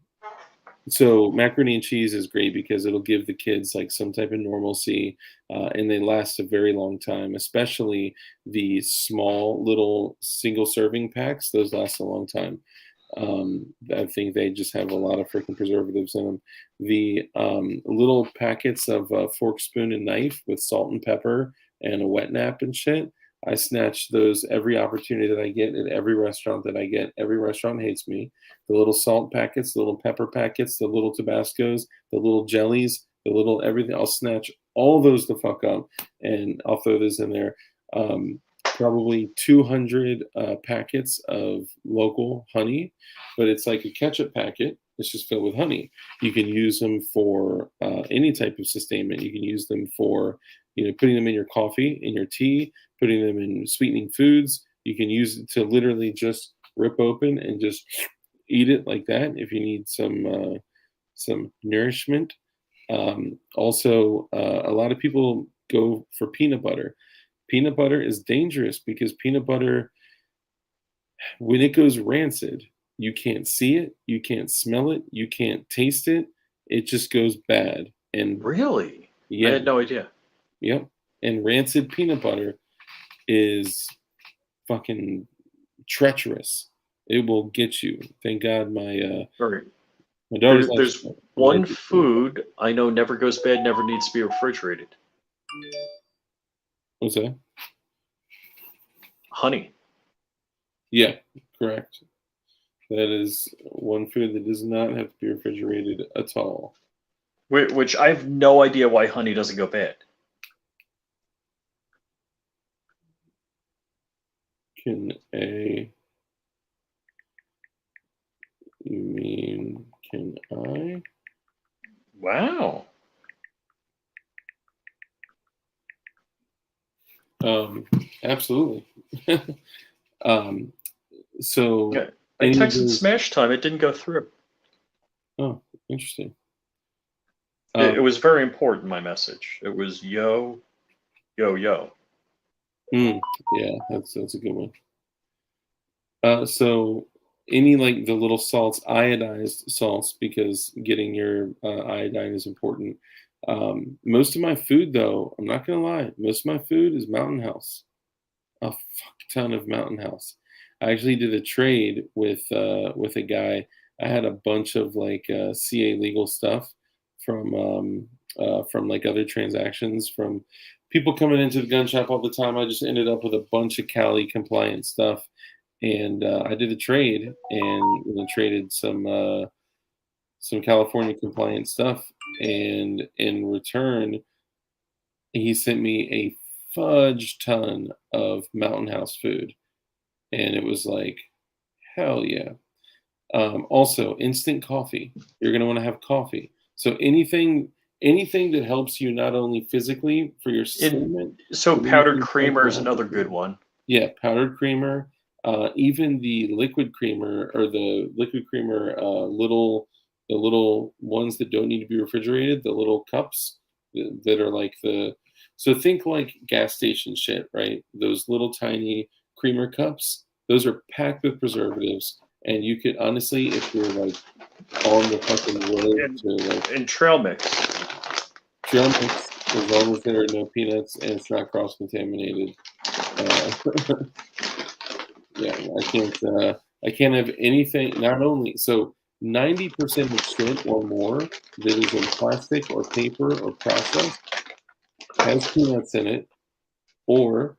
so macaroni and cheese is great because it'll give the kids like some type of normalcy, and they last a very long time. Especially the small little single serving packs; those last a long time. I think they just have a lot of freaking preservatives in them. The little packets of fork, spoon, and knife with salt and pepper and a wet nap and shit. I snatch those every opportunity that I get at every restaurant that I get. Every restaurant hates me. The little salt packets, the little pepper packets, the little Tabascos, the little jellies, the little everything. I'll snatch all those the fuck up and I'll throw those in there. Probably 200 packets of local honey, but it's like a ketchup packet. It's just filled with honey. You can use them for any type of sustainment. You can use them for, putting them in your coffee, in your tea, putting them in sweetening foods. You can use it to literally just rip open and just eat it like that if you need some nourishment. Also, a lot of people go for peanut butter. Peanut butter is dangerous because peanut butter, when it goes rancid, you can't see it, you can't smell it, you can't taste it. It just goes bad. And Really? yeah, I had no idea. yep. And rancid peanut butter is fucking treacherous. It will get you. Thank God my Right. daughter's There's one food I know never goes bad, never needs to be refrigerated. What's that? Honey. Yeah, correct. That is one food that does not have to be refrigerated at all. Which I have no idea why honey doesn't go bad. You mean, can I? Wow. Absolutely. So Yeah, I texted Smash Time. It didn't go through. Oh, interesting. It was very important, my message. It was yo, yo, yo. Yeah, that's a good one. So any like the little salts, iodized salts, because getting your iodine is important. Most of my food, though, I'm not gonna lie, most of my food is Mountain House. A fuck ton of Mountain House. I actually did a trade with a guy. I had a bunch of like CA legal stuff from like other transactions from people coming into the gun shop all the time. I just ended up with a bunch of Cali compliant stuff, and I did a trade and traded some California compliant stuff, and in return, he sent me a fudge ton of Mountain House food, and it was like, hell yeah. Also, instant coffee. You're gonna want to have coffee. So anything that helps you not only physically for your sustainment. So powdered creamer is another good one. Yeah, powdered creamer. Even the liquid creamer or the liquid creamer the little ones that don't need to be refrigerated, the little cups that are like so think like gas station shit, right? Those little tiny creamer cups, those are packed with preservatives. And you could honestly, if you're like on the fucking road to like and trail mix, as long as there are no peanuts and it's not cross contaminated. Yeah, I can't have anything. Not only so 90% of shit or more that is in plastic or paper or processed has peanuts in it, or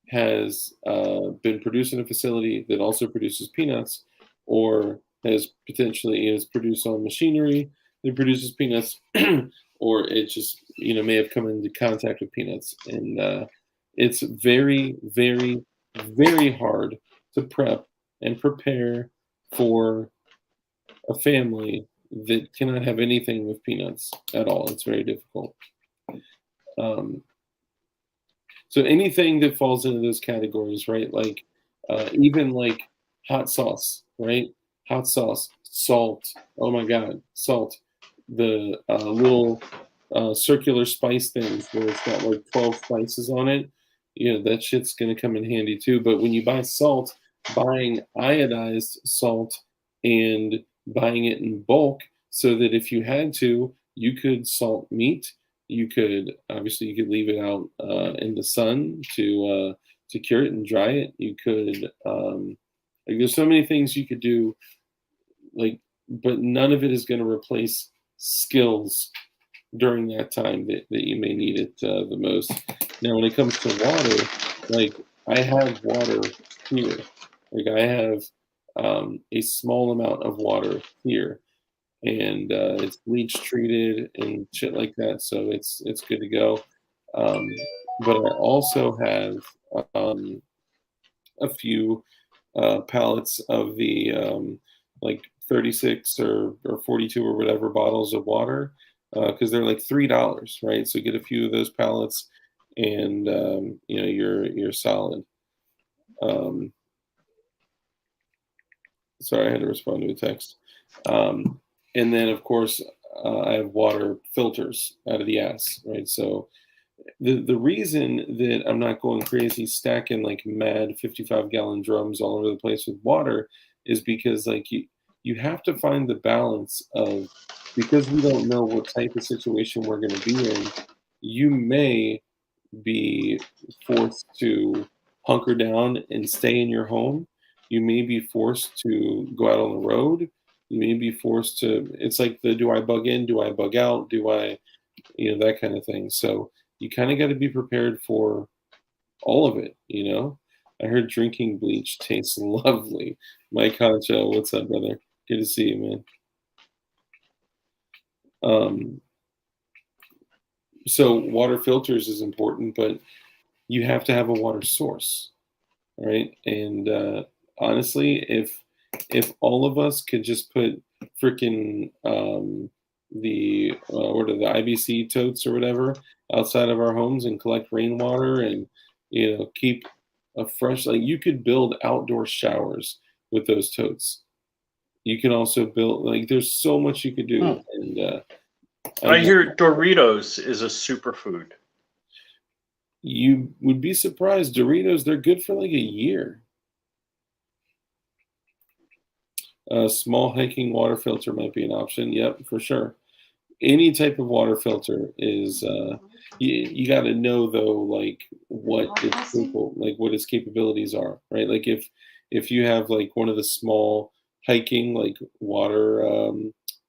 has been produced in a facility that also produces peanuts, or has potentially is produced on machinery that produces peanuts, or it just may have come into contact with peanuts, and it's very, very, very hard to prep and prepare for a family that cannot have anything with peanuts at all. It's very difficult. So anything that falls into those categories, right? Like even like hot sauce, right? Hot sauce, salt. Oh my God, salt. The little circular spice things where it's got like 12 spices on it, that shit's gonna come in handy too. But when you buy salt, buying iodized salt and buying it in bulk so that if you had to, you could salt meat. You could obviously you could leave it out in the sun to cure it and dry it. You could like there's so many things you could do, like, but none of it is going to replace skills during that time that you may need it the most. Now, when it comes to water, like I have water here, like I have a small amount of water here, and it's bleach treated and shit like that, so it's good to go. Um, but I also have um, a few pallets of the like 36 or 42 or whatever bottles of water because they're like $3, right? So get a few of those pallets, and you're solid. Um, Sorry, I had to respond to a text. And then, of course, I have water filters out of the ass, right? So the reason that I'm not going crazy stacking like mad 55-gallon drums all over the place with water is because like you have to find the balance of, because we don't know what type of situation we're going to be in, you may be forced to hunker down and stay in your home. You may be forced to go out on the road. You may be forced to, it's like the do I bug in, do I bug out, do I, that kind of thing. So you kind of got to be prepared for all of it. I heard drinking bleach tastes lovely. Mike Concho, what's up, brother? Good to see you, man. So water filters is important, but you have to have a water source, right? And honestly, if all of us could just put freaking the what are the IBC totes or whatever outside of our homes and collect rainwater and keep a fresh, like you could build outdoor showers with those totes. You can also build, like there's so much you could do. And I hear Doritos is a superfood. You would be surprised. Doritos, they're good for like a year. A small hiking water filter might be an option. Yep, for sure. Any type of water filter is you got to know though, like what its capable, like what its capabilities are, right? Like if you have like one of the small hiking like water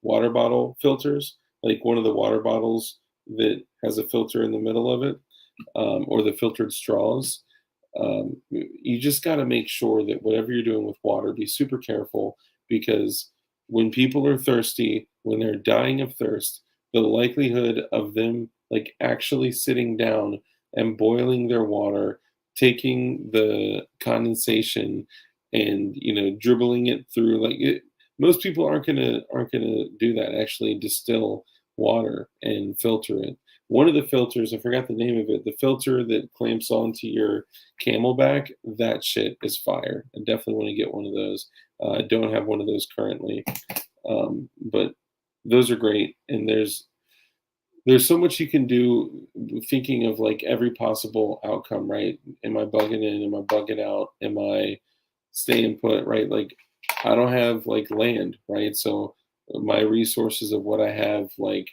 bottle filters, like one of the water bottles that has a filter in the middle of it, or the filtered straws. You just got to make sure that whatever you're doing with water, be super careful, because when people are thirsty, when they're dying of thirst, the likelihood of them like actually sitting down and boiling their water, taking the condensation and dribbling it through, like most people aren't gonna do that, actually distill water and filter it. One of the filters, I forgot the name of it, the filter that clamps onto your Camelback, that shit is fire. I definitely want to get one of those. I don't have one of those currently, but those are great. And there's so much you can do, thinking of like every possible outcome, right? Am I bugging in? Am I bugging out? Am I staying put, right? Like I don't have like land, right? So my resources of what I have like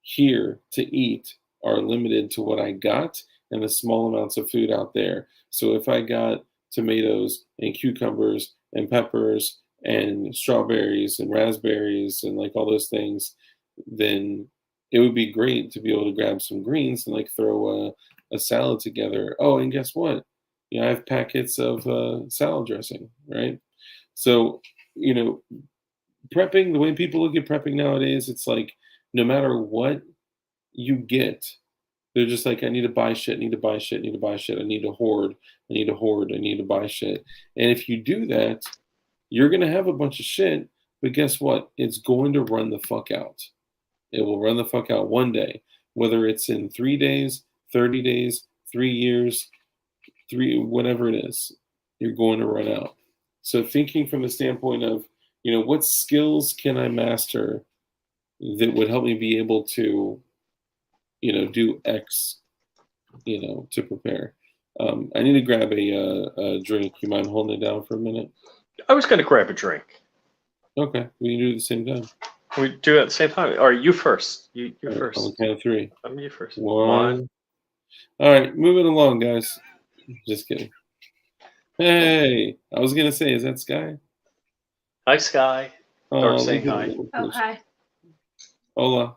here to eat are limited to what I got and the small amounts of food out there. So if I got tomatoes and cucumbers and peppers and strawberries and raspberries and like all those things, then it would be great to be able to grab some greens and like throw a salad together. Oh, and guess what? I have packets of salad dressing, right? So, prepping, the way people look at prepping nowadays, it's like no matter what you get, they're just like, I need to buy shit, need to buy shit, need to buy shit, I need to hoard, I need to hoard, I need to buy shit. And if you do that, you're going to have a bunch of shit, but guess what? It's going to run the fuck out. It will run the fuck out one day, whether it's in 3 days, 30 days, 3 years, whatever it is, you're going to run out. So thinking from the standpoint of, what skills can I master that would help me be able to do X, to prepare. I need to grab a drink. You mind holding it down for a minute? I was going to grab a drink. Okay, we can do it at the same time. We do it at the same time. All right, you first. You first. On the count of 3. I'm you first. One. All right, moving along, guys. Just kidding. Hey, I was gonna say, is that Sky? Hi, Sky. Or saying hi. Oh, hi. Hola.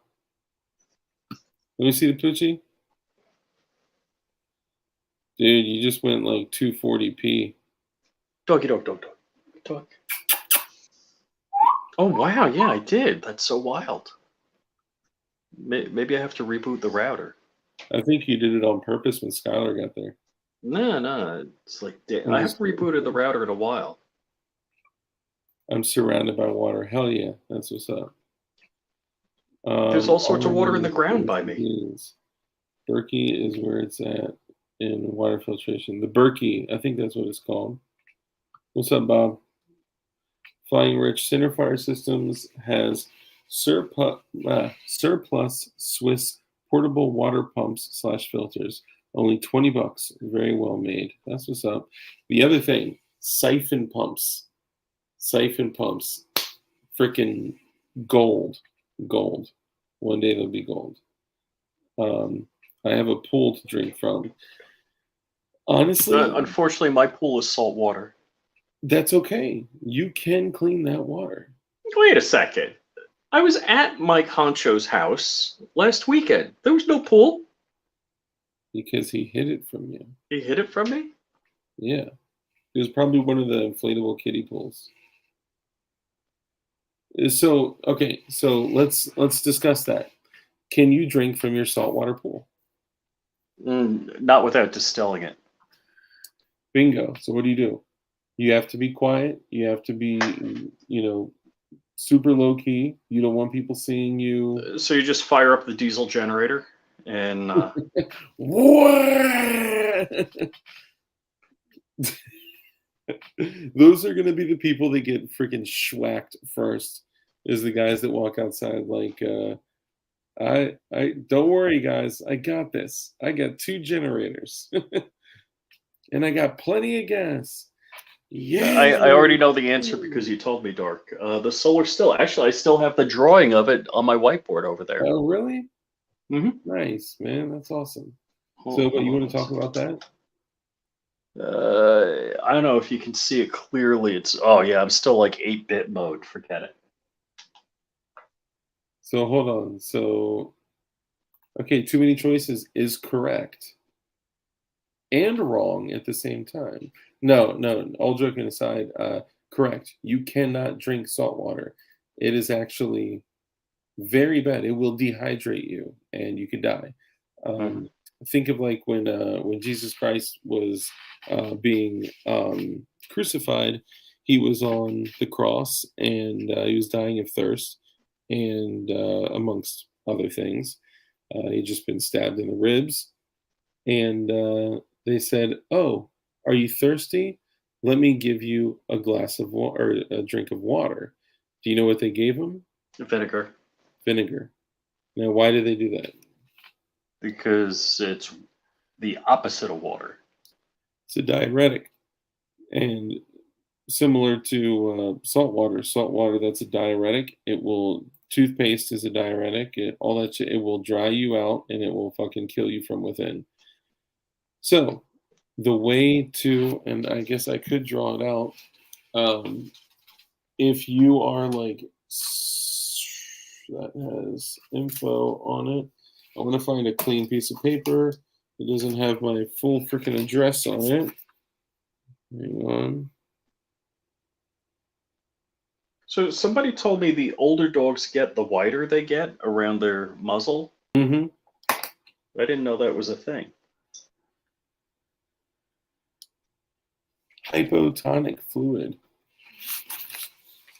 Let me see the Poochie. Dude, you just went like 240p. Doggy dog, dog, dog. Dog. Oh, wow. Yeah, I did. That's so wild. Maybe I have to reboot the router. I think you did it on purpose when Skylar got there. No. It's like, I haven't rebooted the router in a while. I'm surrounded by water. Hell yeah, that's what's up. There's all sorts of water in the ground by me. Berkey is where it's at in water filtration. The Berkey, I think that's what it's called. What's up, Bob? Flying Rich Centerfire Systems has surplus Swiss portable water pumps / filters. Only $20. Very well made. That's what's up. The other thing, siphon pumps. Freaking gold. One day they'll be gold. I have a pool to drink from. Honestly, unfortunately, my pool is salt water. That's okay. You can clean that water. Wait a second. I was at Mike Honcho's house last weekend. There was no pool. Because he hid it from you. He hid it from me? Yeah. It was probably one of the inflatable kiddie pools. So let's discuss that. Can you drink from your saltwater pool? Not without distilling it. Bingo. So what do? You have to be quiet. You have to be, super low key. You don't want people seeing you. So you just fire up the diesel generator and. Those are going to be the people that get freaking schwacked first. Is the guys that walk outside like, I don't worry, guys. I got this. I got 2 generators, and I got plenty of gas. Yeah, I already know the answer because you told me, Dark. The solar still. Actually, I still have the drawing of it on my whiteboard over there. Oh, really? Mm-hmm. Nice, man. That's awesome. So, you want to talk about that? I don't know if you can see it clearly. I'm still like 8-bit mode. Forget it. So hold on. So, okay, too many choices is correct and wrong at the same time. No. All joking aside, correct. You cannot drink salt water. It is actually very bad. It will dehydrate you, and you could die. Think of like when Jesus Christ was being crucified. He was on the cross, and he was dying of thirst, and amongst other things, he'd just been stabbed in the ribs, and they said, "Oh, are you thirsty? Let me give you a glass of water, or a drink of water." Do you know what they gave him? Vinegar. Vinegar. Now, why did they do that? Because it's the opposite of water. It's a diuretic, and similar to salt water, that's a diuretic. Toothpaste is a diuretic. It will dry you out, and it will fucking kill you from within. So the way to, and I guess I could draw it out, if you are like, that has info on it. I want to find a clean piece of paper. It doesn't have my full freaking address on it. Hang on. So somebody told me the older dogs get, the whiter they get around their muzzle. Mm-hmm. I didn't know that was a thing. Hypotonic fluid.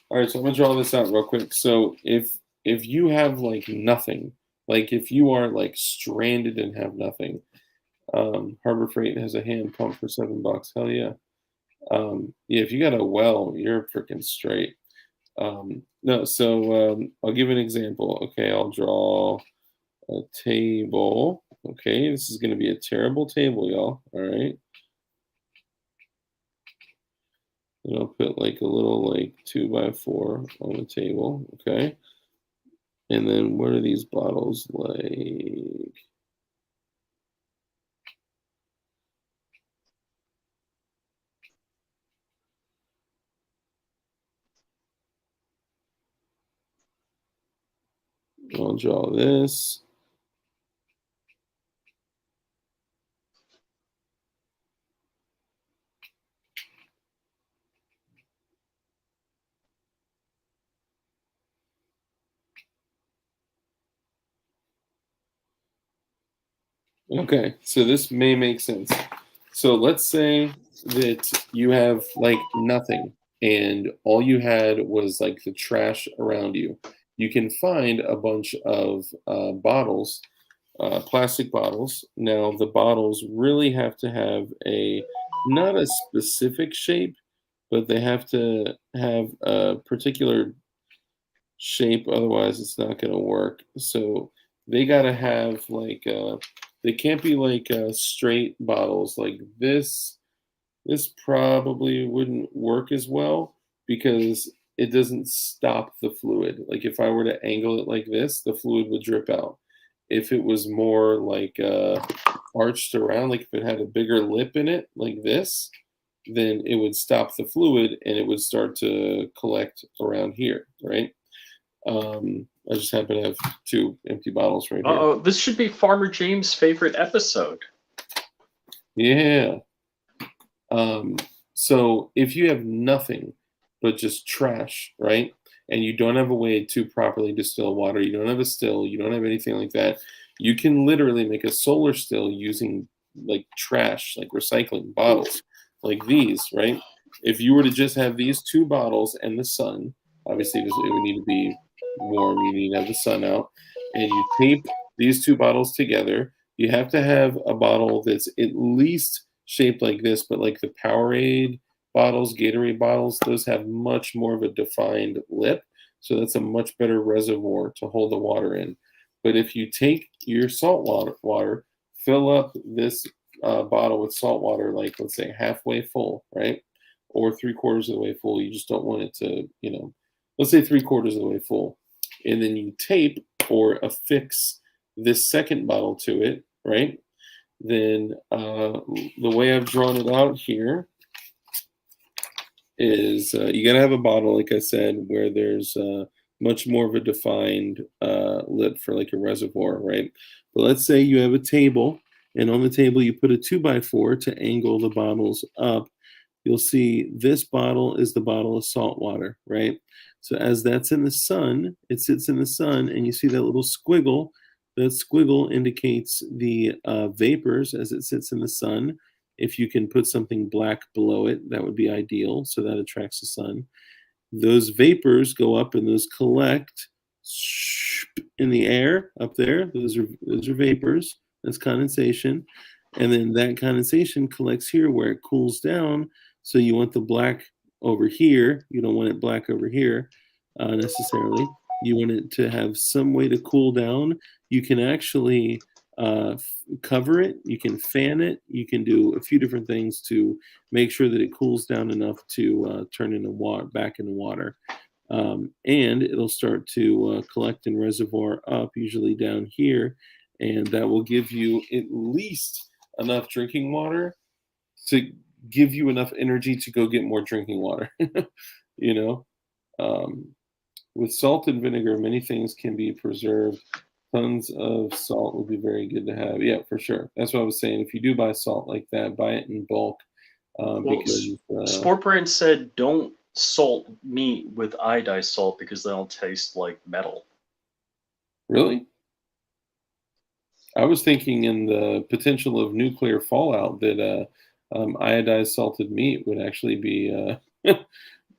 All right, so I'm gonna draw this out real quick. So if you have like nothing, like if you are like stranded and have nothing, Harbor Freight has a hand pump for $7. Hell yeah. Yeah, if you got a well, you're freaking straight. No, so I'll give an example. Okay, I'll draw a table. Okay, this is going to be a terrible table, y'all. All right. And I'll put like a little like 2x4 on the table. Okay. And then what are these bottles like? I'll draw this. Okay, so this may make sense. So let's say that you have like nothing and all you had was like the trash around you. You can find a bunch of bottles, plastic bottles. Now, the bottles really have to have not a specific shape, but they have to have a particular shape, otherwise it's not going to work. So they got to have like they can't be like straight bottles like this. This probably wouldn't work as well because it doesn't stop the fluid. Like if I were to angle it like this, the fluid would drip out. If it was more like arched around, like if it had a bigger lip in it like this, then it would stop the fluid and it would start to collect around here, right? I just happen to have 2 empty bottles right here. Oh, this should be Farmer James' favorite episode. Yeah. So if you have nothing but just trash, right? And you don't have a way to properly distill water, you don't have a still, you don't have anything like that, you can literally make a solar still using like trash, like recycling bottles, like these, right? If you were to just have these 2 bottles and the sun, obviously it would need to be warm, you need to have the sun out, and you tape these 2 bottles together. You have to have a bottle that's at least shaped like this, but like the Powerade bottles, Gatorade bottles, those have much more of a defined lip. So that's a much better reservoir to hold the water in. But if you take your salt water, fill up this bottle with salt water, like let's say halfway full, right? Or 3/4 of the way full. You just don't want it to, let's say 3/4 of the way full. And then you tape or affix this second bottle to it, right? Then the way I've drawn it out here is you got to have a bottle, like I said, where there's much more of a defined lip for like a reservoir, right? But let's say you have a table, and on the table you put a 2x4 to angle the bottles up. You'll see this bottle is the bottle of salt water, right? So as that's in the sun, it sits in the sun, and you see that little squiggle. That squiggle indicates the vapors as it sits in the sun. If you can put something black below it, that would be ideal, so that attracts the sun. Those vapors go up and those collect in the air up there. Those are vapors. That's condensation. And then that condensation collects here where it cools down. So you want the black over here. You don't want it black over here necessarily. You want it to have some way to cool down. You can actually cover it. You can fan it. You can do a few different things to make sure that it cools down enough to turn into water, back into water. And it'll start to collect in reservoir up, usually down here. And that will give you at least enough drinking water to give you enough energy to go get more drinking water. you know, with salt and vinegar, many things can be preserved. Tons of salt would be very good to have. Yeah, for sure. That's what I was saying. If you do buy salt like that, buy it in bulk. Because Sport Brand said don't salt meat with iodized salt because they'll taste like metal. Really? I was thinking in the potential of nuclear fallout that iodized salted meat would actually be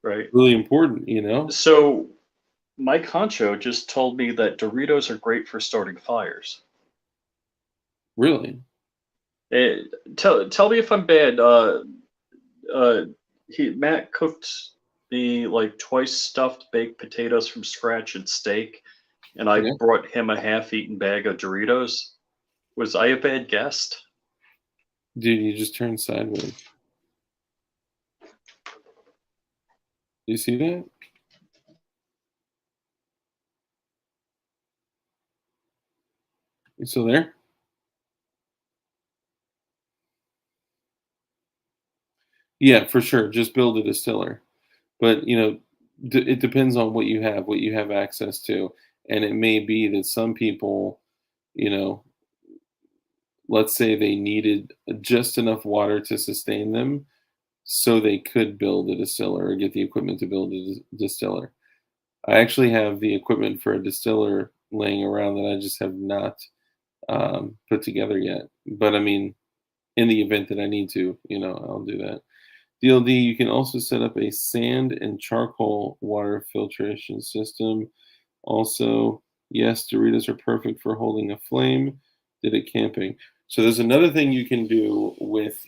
right, really important. So Mike Honcho just told me that Doritos are great for starting fires. Really? Tell me if I'm bad. Matt cooked me like twice stuffed baked potatoes from scratch and steak, and I Yeah. brought him a half-eaten bag of Doritos. Was I a bad guest? Dude, you just turned sideways. You see that? You still there? Yeah, for sure. Just build a distiller. But, it depends on what you have access to. And it may be that some people, you know, let's say they needed just enough water to sustain them so they could build a distiller or get the equipment to build a distiller. I actually have the equipment for a distiller laying around that I just have not put together yet. But I mean, in the event that I need to, I'll do that. DLD, you can also set up a sand and charcoal water filtration system. Also, yes, Doritos are perfect for holding a flame. Did it camping. So there's another thing you can do with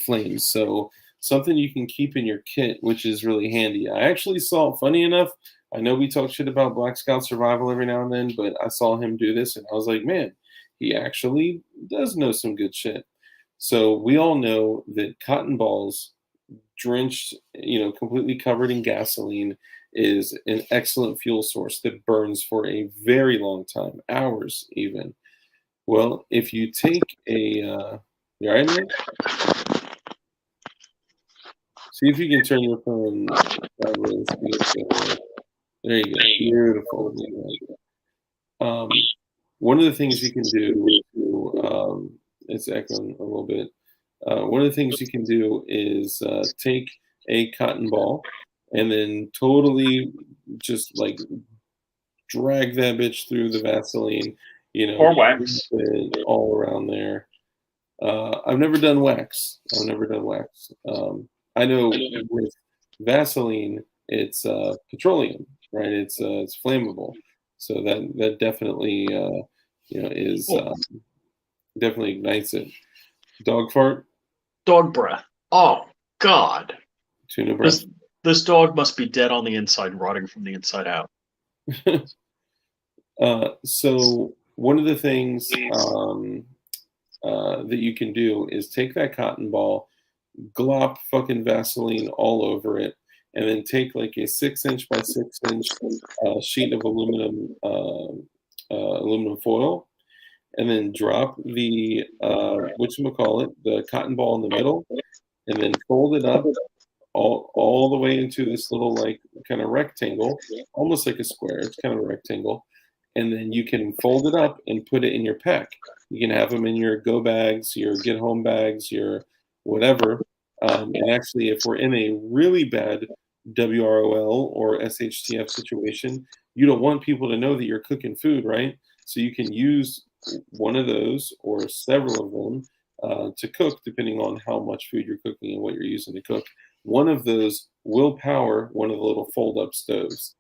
flames. So something you can keep in your kit, which is really handy. I actually saw, funny enough, I know we talk shit about Black Scout Survival every now and then, but I saw him do this and I was like, man, he actually does know some good shit. So we all know that cotton balls drenched, completely covered in gasoline is an excellent fuel source that burns for a very long time, hours even. Well, if you take you all right, man? See if you can turn your phone sideways. There you go. Beautiful. One of the things you can do it's echoing a little bit. One of the things you can do is take a cotton ball and then totally just like drag that bitch through the Vaseline, Or wax. all around there. I've never done wax. I know with Vaseline, it's petroleum, right? It's flammable, so that definitely is definitely ignites it. Dog fart, Dog breath. Oh God. tuna breath. This dog must be dead on the inside, rotting from the inside out. So one of the things that you can do is take that cotton ball, glop fucking Vaseline all over it, and then take like a 6-inch by 6-inch sheet of aluminum foil, and then drop the whatchamacallit, the cotton ball in the middle, and then fold it up all the way into this little like kind of rectangle, almost like a square. It's kind of a rectangle, and then you can fold it up and put it in your pack. You can have them in your go bags, your get home bags, your whatever. And actually, if we're in a really bad WROL or SHTF situation, you don't want people to know that you're cooking food, right? So you can use one of those or several of them to cook, depending on how much food you're cooking and what you're using to cook. One of those will power one of the little fold-up stoves.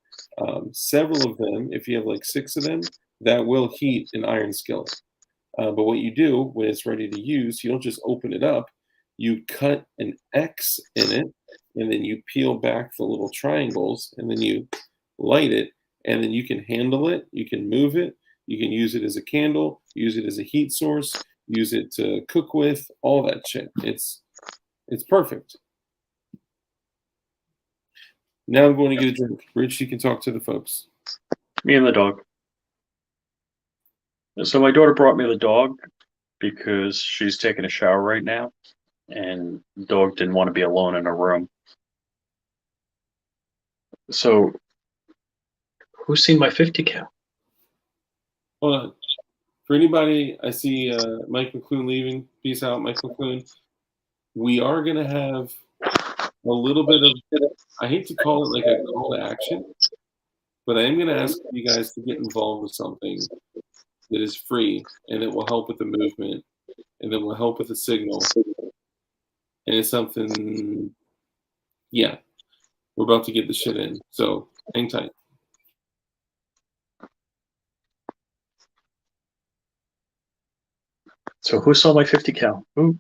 Several of them, if you have like 6 of them, that will heat an iron skillet. But what you do when it's ready to use, you don't just open it up. You cut an X in it, and then you peel back the little triangles, and then you light it, and then you can handle it, you can move it, you can use it as a candle, use it as a heat source, use it to cook with, all that shit. It's perfect. Now I'm going to get a drink. Rich, you can talk to the folks. Me and the dog. So my daughter brought me the dog because she's taking a shower right now, and the dog didn't want to be alone in a room. So, who's seen my 50 cal? Hold on. For anybody, I see Mike McClune leaving. Peace out, Mike McClune. We are going to have a little bit of, I hate to call it like a call to action, but I am going to ask you guys to get involved with something that is free and that will help with the movement and that will help with the signal. And it's something, yeah, we're about to get the shit in. So hang tight. So who saw my 50 cal? Who?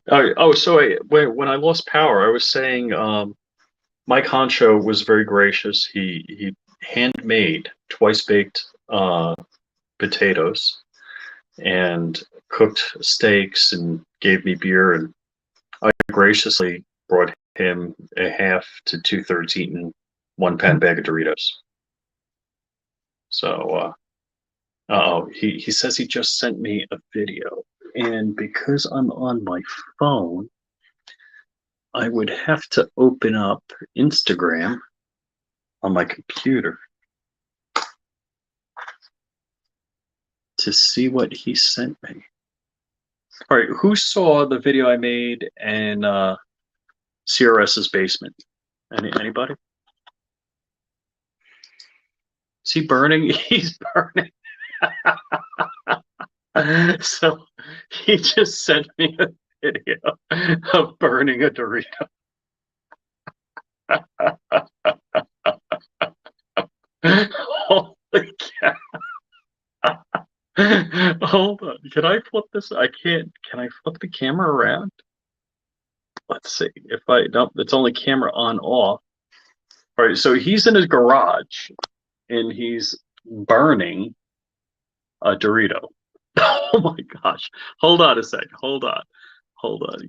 So when I lost power, I was saying Mike Honcho was very gracious. He handmade twice baked potatoes and cooked steaks and gave me beer, and I graciously brought him a half to 2/3 eaten 1-pan bag of Doritos. So, he says he just sent me a video, and because I'm on my phone, I would have to open up Instagram on my computer to see what he sent me. All right, who saw the video I made in CRS's basement? Anybody? Is he burning? He's burning. So he just sent me a video of burning a Dorito. Holy cow. Hold on. Can I flip this? I can't. Can I flip the camera around? Let's see. If I don't, it's only camera on off. All right. So he's in his garage and he's burning a Dorito. Oh my gosh. Hold on a sec. Hold on.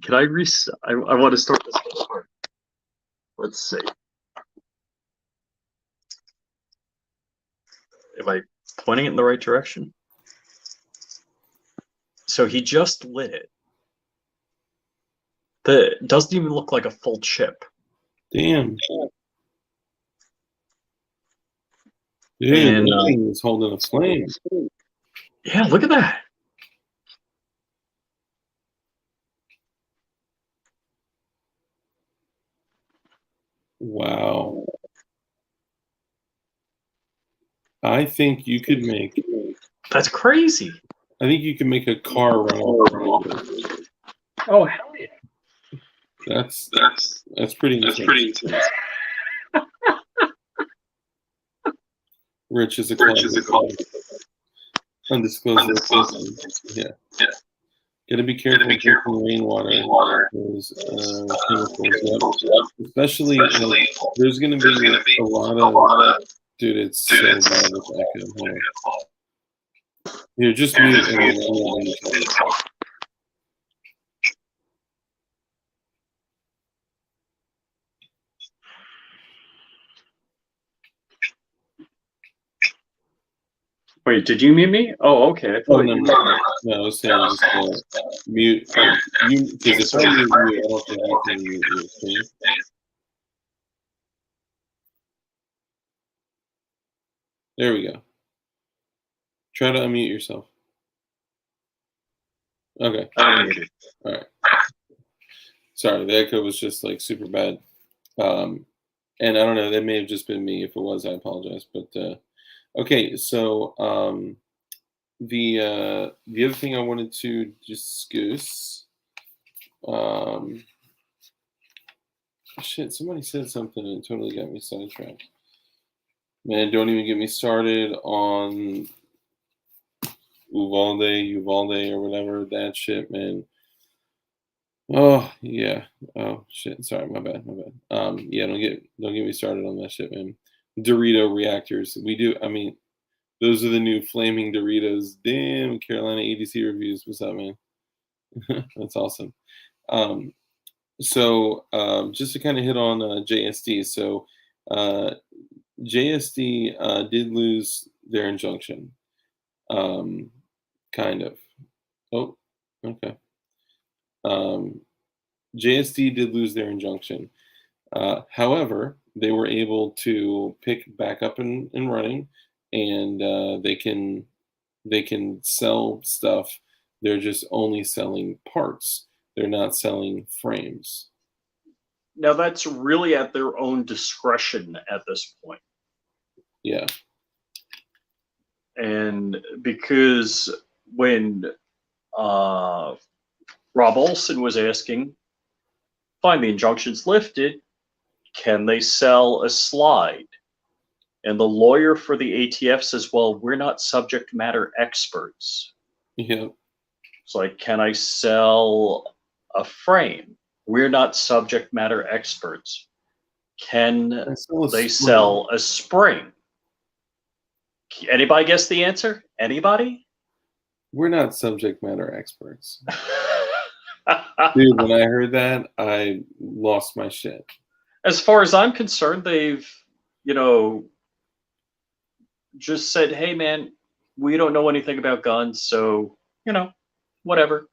Can I reset? I want to start this over. Let's see. Am I pointing it in the right direction? So he just lit it. It doesn't even look like a full chip. Damn. Dude, And that thing is holding a flame. yeah, look at that. Wow. I think you could make. That's crazy. I think you can make a car run off. Oh hell yeah! That's pretty intense. Rich is a undisclosed location. Yeah. Gotta be careful drinking rainwater. There's chemicals. Yep. Especially there's gonna be a lot of. Dude, it's so bad with echo. Hold on. Here, just mute it. Wait, did you mute me? Oh, okay. I thought no, I was saying just mute. Because if I mute you, I don't think you can mute your screen. There we go. Try to unmute yourself. Okay. All right. Sorry, the echo was just like super bad. And I don't know, that may have just been me. If it was, I apologize. But okay, so the other thing I wanted to discuss. Shit, somebody said something and it totally got me sidetracked. Man, don't even get me started on Uvalde, or whatever, that shit, man. Oh, yeah. Oh, shit. Sorry, my bad. Yeah, don't get me started on that shit, man. Dorito reactors. Those are the new flaming Doritos. Damn, Carolina ADC reviews. What's up, man? That's awesome. So just to kind of hit on JSD. So JSD did lose their injunction. Kind of. Oh, okay. JSD did lose their injunction. However, they were able to pick back up and running, and they can sell stuff. They're just only selling parts. They're not selling frames. Now that's really at their own discretion at this point. Yeah. And because when Rob Olson was asking, fine, the injunction's lifted, can they sell a slide? And the lawyer for the ATF says, well, we're not subject matter experts. Yeah. It's like, can I sell a frame? We're not subject matter experts. Can they sell a spring? Anybody guess the answer? Anybody? We're not subject matter experts. Dude, when I heard that, I lost my shit. As far as I'm concerned, they've, just said, hey, man, we don't know anything about guns, so, whatever.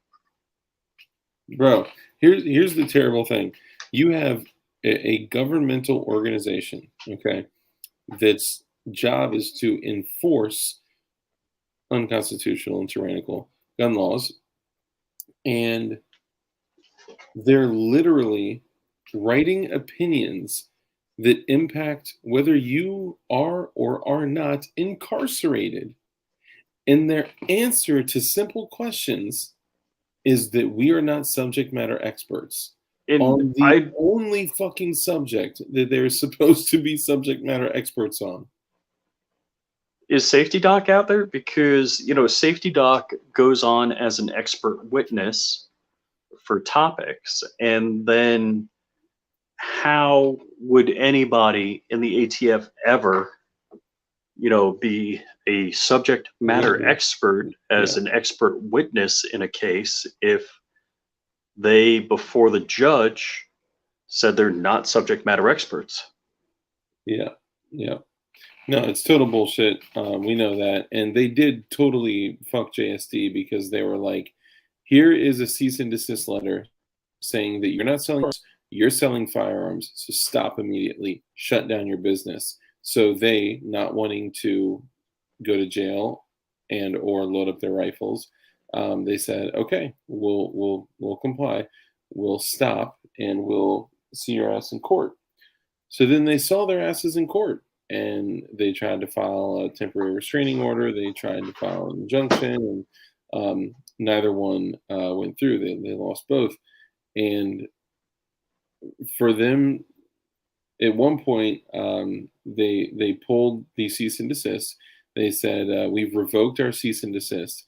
Bro, here's the terrible thing. You have a governmental organization, okay, that's job is to enforce unconstitutional and tyrannical gun laws, and they're literally writing opinions that impact whether you are or are not incarcerated. And their answer to simple questions is that we are not subject matter experts on the only fucking subject that they're supposed to be subject matter experts on. Is Safety Doc out there? Because, Safety Doc goes on as an expert witness for topics, and then how would anybody in the ATF ever, be a subject matter expert as an expert witness in a case if they, before the judge, said they're not subject matter experts? Yeah. No, it's total bullshit. We know that. And they did totally fuck JSD because they were like, here is a cease and desist letter saying that you're not selling, you're selling firearms, so stop immediately, shut down your business. So they, not wanting to go to jail and or load up their rifles, they said, okay, we'll comply, we'll stop, and we'll see your ass in court. So then they saw their asses in court, and they tried to file a temporary restraining order. They tried to file an injunction, and neither one went through. They lost both. And for them, at one point, they pulled the cease and desist. They said, we've revoked our cease and desist.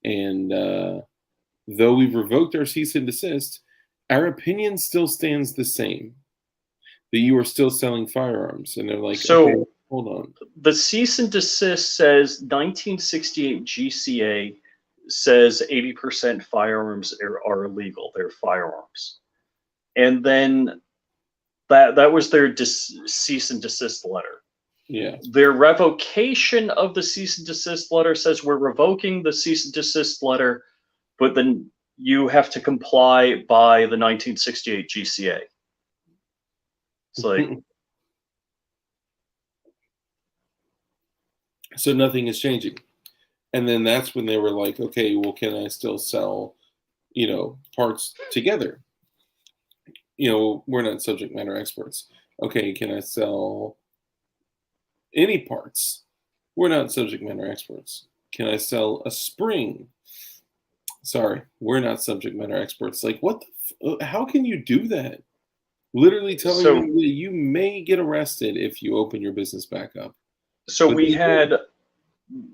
And though we've revoked our cease and desist, our opinion still stands the same, that you are still selling firearms. And they're like, so okay, hold on. The cease and desist says 1968 GCA says 80% firearms are illegal. They're firearms. And then that was their cease and desist letter. Yeah. Their revocation of the cease and desist letter says we're revoking the cease and desist letter, but then you have to comply by the 1968 GCA. It's like, so nothing is changing. And then that's when they were like, okay, well, can I still sell, parts together? We're not subject matter experts. Okay, can I sell any parts? We're not subject matter experts. Can I sell a spring? Sorry, we're not subject matter experts. Like, what how can you do that? Literally telling you that you may get arrested if you open your business back up. So we had,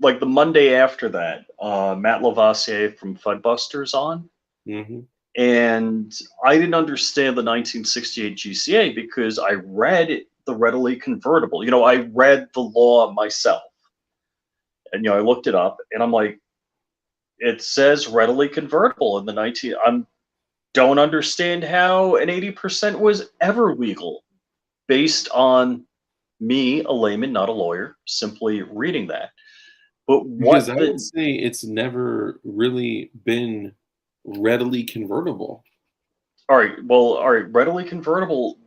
like, the Monday after that, Matt Lavoisier from Fudbusters on. Mm-hmm. And I didn't understand the 1968 GCA because I read the readily convertible. I read the law myself. And, I looked it up, and I'm like, it says readily convertible in the I don't understand how an 80% was ever legal based on me, a layman, not a lawyer, simply reading that. But because I would say it's never really been readily convertible. All right. Readily convertible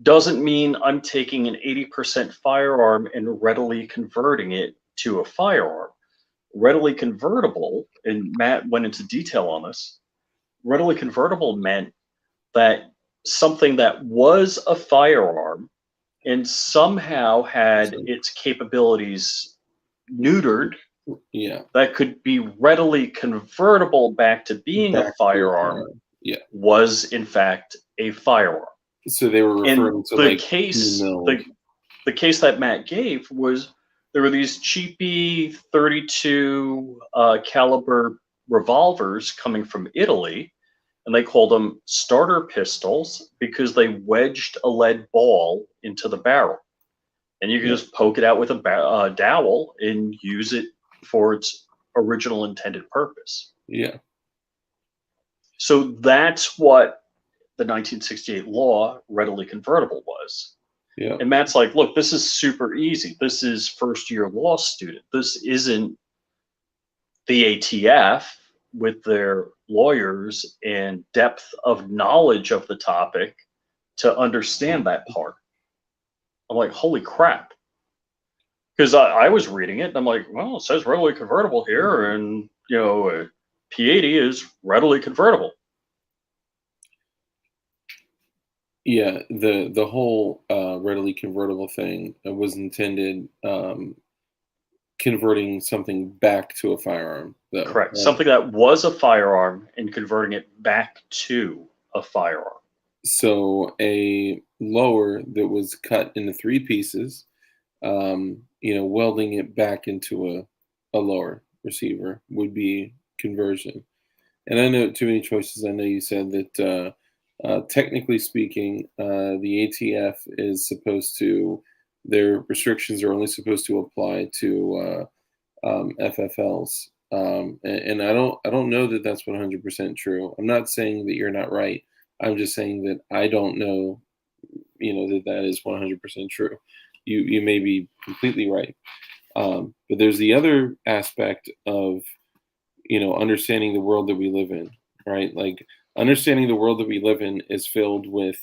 doesn't mean I'm taking an 80% firearm and readily converting it to a firearm. Readily convertible, and Matt went into detail on this, readily convertible meant that something that was a firearm and somehow had its capabilities neutered, that could be readily convertible back to being a firearm, was in fact a firearm. So they were referring to the case. The case that Matt gave was there were these cheapy 32 caliber revolvers coming from Italy, and they called them starter pistols because they wedged a lead ball into the barrel. and you can just poke it out with a dowel and use it for its original intended purpose. Yeah. So that's what the 1968 law, readily convertible, was. Yeah. And Matt's like, look, this is super easy. This is first year law student. This isn't the ATF with their lawyers and depth of knowledge of the topic to understand that part. I'm like, holy crap. Because I was reading it and I'm like, well, it says readily convertible here, and P80 is readily convertible. Yeah, the whole readily convertible thing was intended converting something back to a firearm. Though. Correct. Something that was a firearm and converting it back to a firearm. So a lower that was cut into 3 pieces, welding it back into a lower receiver would be conversion. And I know too many choices. I know you said that technically speaking, the ATF is supposed to, their restrictions are only supposed to apply to FFLs. And I don't know that that's 100% true. I'm not saying that you're not right. I'm just saying that I don't know, that is 100% true. You may be completely right. But there's the other aspect of, understanding the world that we live in, right? Like, understanding the world that we live in is filled with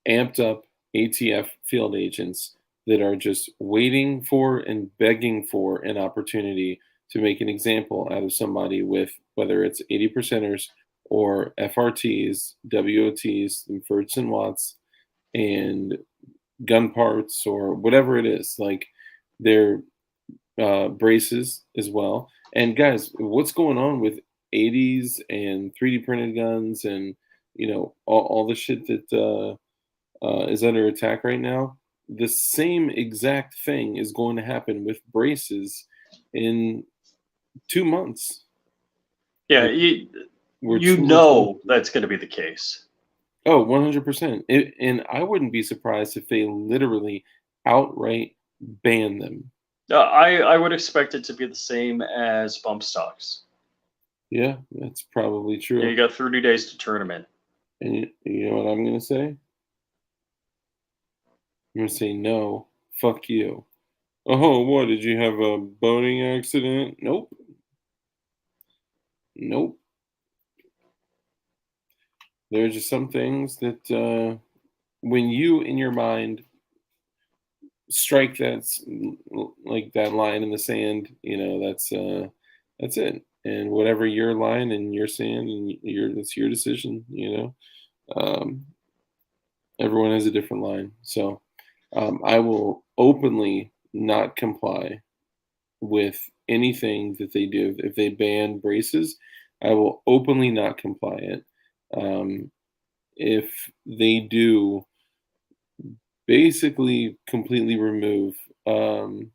amped up ATF field agents that are just waiting for and begging for an opportunity to make an example out of somebody with, whether it's 80%ers or FRTs, WOTs, and Ferts and Watts, and gun parts or whatever it is. Like, their braces as well. And guys, what's going on with 80s and 3D printed guns and all the shit that is under attack right now? The same exact thing is going to happen with braces in 2 months. Yeah, that's going to be the case. Oh, 100%. And I wouldn't be surprised if they literally outright ban them. I would expect it to be the same as bump stocks. Yeah, that's probably true. Yeah, you got 30 days to turn them in. And you know what I'm going to say? I'm going to say no, fuck you. Oh, what? Did you have a boating accident? Nope. There are just some things that when you, in your mind, strike that line in the sand, that's it. And whatever your line and your sand and it's your decision. Everyone has a different line. So I will openly not comply with anything that they do. If they ban braces, I will openly not comply it. If they do basically completely remove, the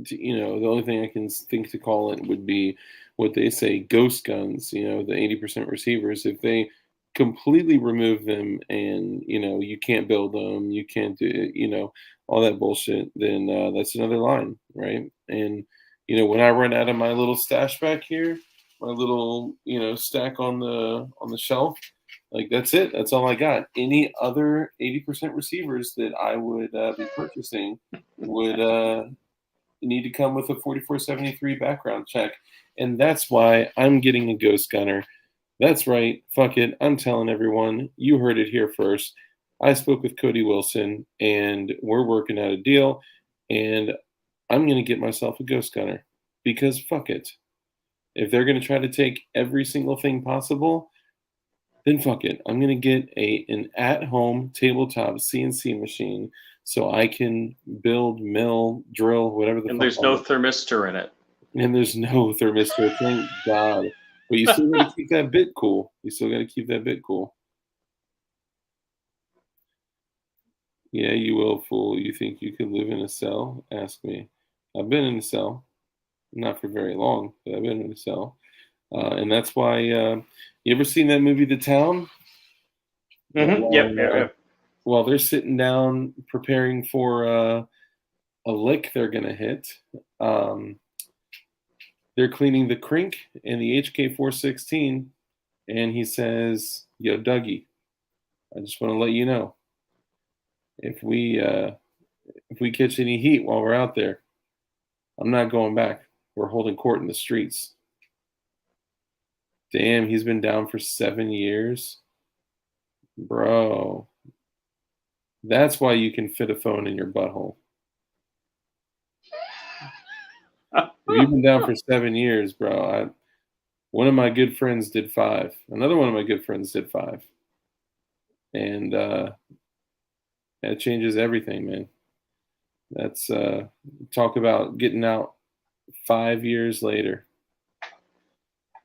only thing I can think to call it would be what they say ghost guns, the 80% receivers. If they completely remove them and, you can't build them, you can't do, all that bullshit, then that's another line, right? And, when I run out of my little stash back here, my little, stack on the shelf, like, that's it. That's all I got. Any other 80% receivers that I would be purchasing would need to come with a 4473 background check. And that's why I'm getting a ghost gunner. That's right. Fuck it. I'm telling everyone. You heard it here first. I spoke with Cody Wilson, and we're working out a deal. And I'm going to get myself a ghost gunner because fuck it. If they're going to try to take every single thing possible, then fuck it. I'm going to get an at-home tabletop CNC machine so I can build, mill, drill, whatever the fuck. And there's no thermistor in it. And there's no thermistor, thank God. But you still got to keep that bit cool. Yeah, you will, fool. You think you could live in a cell? Ask me. I've been in a cell. Not for very long, but I've been in a cell. And that's why, you ever seen that movie, The Town? Mm-hmm. Yep. while they're sitting down preparing for a lick they're gonna hit, they're cleaning the crink in the HK416, and he says, "Yo, Dougie, I just want to let you know if we catch any heat while we're out there, I'm not going back. We're holding court in the streets." Damn, he's been down for 7 years, bro. That's why you can fit a phone in your butthole. If you've been down for 7 years, bro, one of my good friends did 5. Another one of my good friends did 5. And that changes everything, man. That's talk about getting out 5 years later.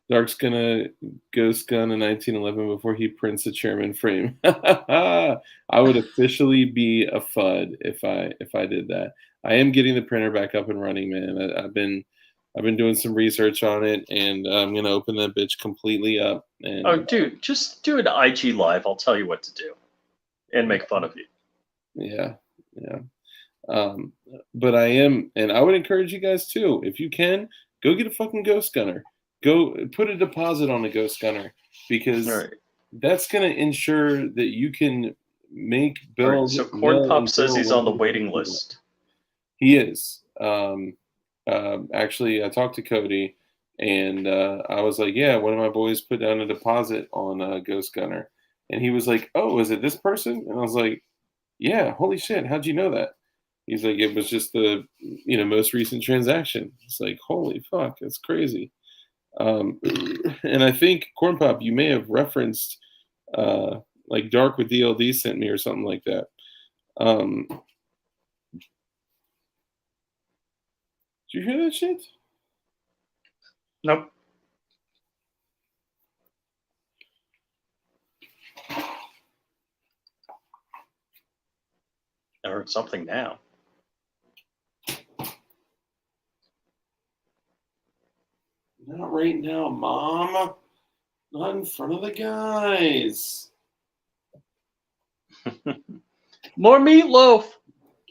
Dark's gonna ghost gun a 1911 before he prints a chairman frame. I would officially be a FUD if I did that. I am getting the printer back up and running, man. I've been doing some research on it, and I'm gonna open that bitch completely up. And oh, dude, just do an IG live. I'll tell you what to do, and make fun of you. Yeah. But I am, and I would encourage you guys too. If you can, go get a fucking ghost gunner. Go put a deposit on a ghost gunner, because that's gonna ensure that you can build. So Corn Pop says he's on the waiting list. He is. Actually, I talked to Cody, and I was like, "Yeah, one of my boys put down a deposit on a Ghost Gunner," and he was like, "Oh, is it this person?" And I was like, "Yeah, holy shit, how'd you know that?" He's like, "It was just the most recent transaction." It's like, holy fuck, that's crazy. And I think Corn Pop, you may have referenced like Dark with DLD sent me or something like that. Did you hear that shit? Nope. I heard something now. Not right now, Mom. Not in front of the guys. More meatloaf.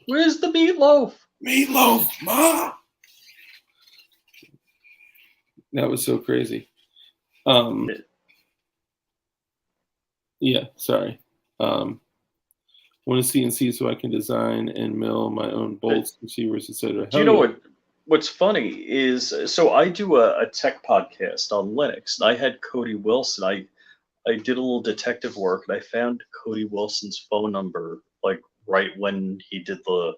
Where's the meatloaf? Meatloaf, Ma. That was so crazy. Yeah, sorry. Want to CNC so I can design and mill my own bolts, receivers, etc. Do you know what's funny is, so I do a tech podcast on Linux, and I had Cody Wilson. I did a little detective work, and I found Cody Wilson's phone number like right when he did the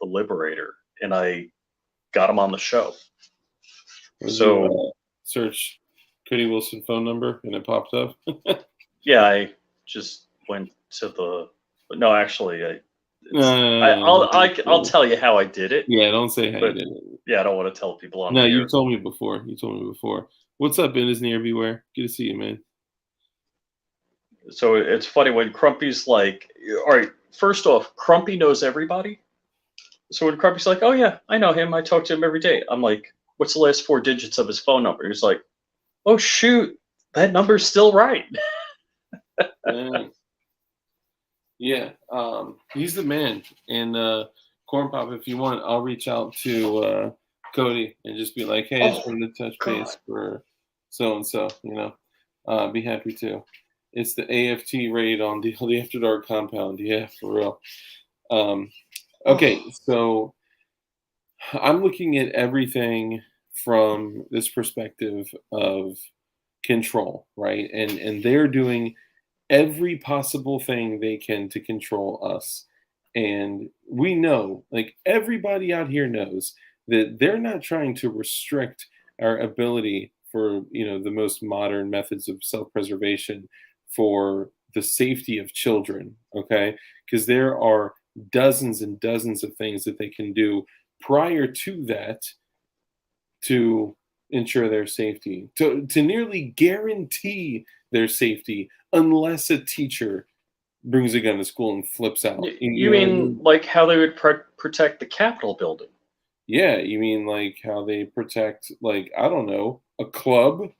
Liberator, and I got him on the show. Search Cody Wilson phone number and it popped up. Yeah, I just went to the. No, actually, I'll tell you how I did it. Yeah, don't say how you did it. Yeah, I don't want to tell people on. No, you told me before. What's up, Is Near Beware? Good to see you, man. So it's funny when Crumpy's like, all right, first off, Crumpy knows everybody. So when Crumpy's like, oh yeah, I know him. I talk to him every day. I'm like, what's the last 4 digits of his phone number? He's like, oh shoot, that number's still right. Yeah, he's the man. And Corn Pop, if you want, I'll reach out to Cody and just be like, hey, I just wanted to touch base for so and so. Be happy to. It's the AFT raid on the After Dark compound. Yeah, for real. Okay, so I'm looking at everything from this perspective of control, right? And they're doing every possible thing they can to control us. And we know, like everybody out here knows, that they're not trying to restrict our ability for, the most modern methods of self-preservation for the safety of children, okay? Because there are dozens and dozens of things that they can do prior to that to ensure their safety, to nearly guarantee their safety, unless a teacher brings a gun to school and flips out. You mean like how they would protect the Capitol building? Yeah, you mean like how they protect, like, I don't know, a club?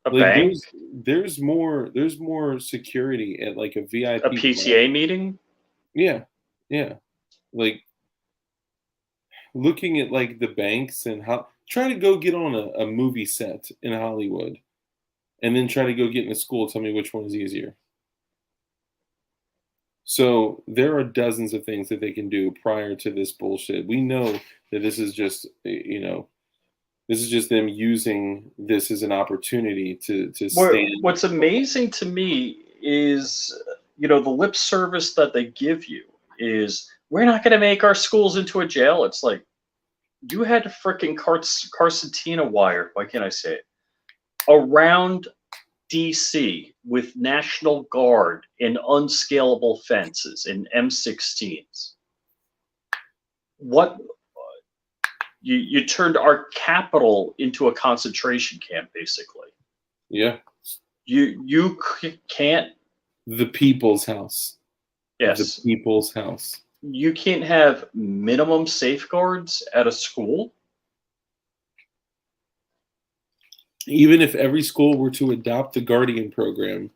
A bank? There's more security at like a VIP PTA meeting? Yeah, yeah. Like looking at like the banks and how try to go get on a movie set in Hollywood and then try to go get in a school. Tell me which one is easier. So there are dozens of things that they can do prior to this bullshit. We know that this is just, this is just them using this as an opportunity to stand. What's amazing to me is, the lip service that they give you is, we're not going to make our schools into a jail. It's like, you had a freaking Carcetina wire, why can't I say it, around DC with National Guard and unscalable fences and M16s. What you turned our capital into a concentration camp, basically. Yeah. You can't. The people's house. Yes. The people's house. You can't have minimum safeguards at a school. Even if every school were to adopt the Guardian program,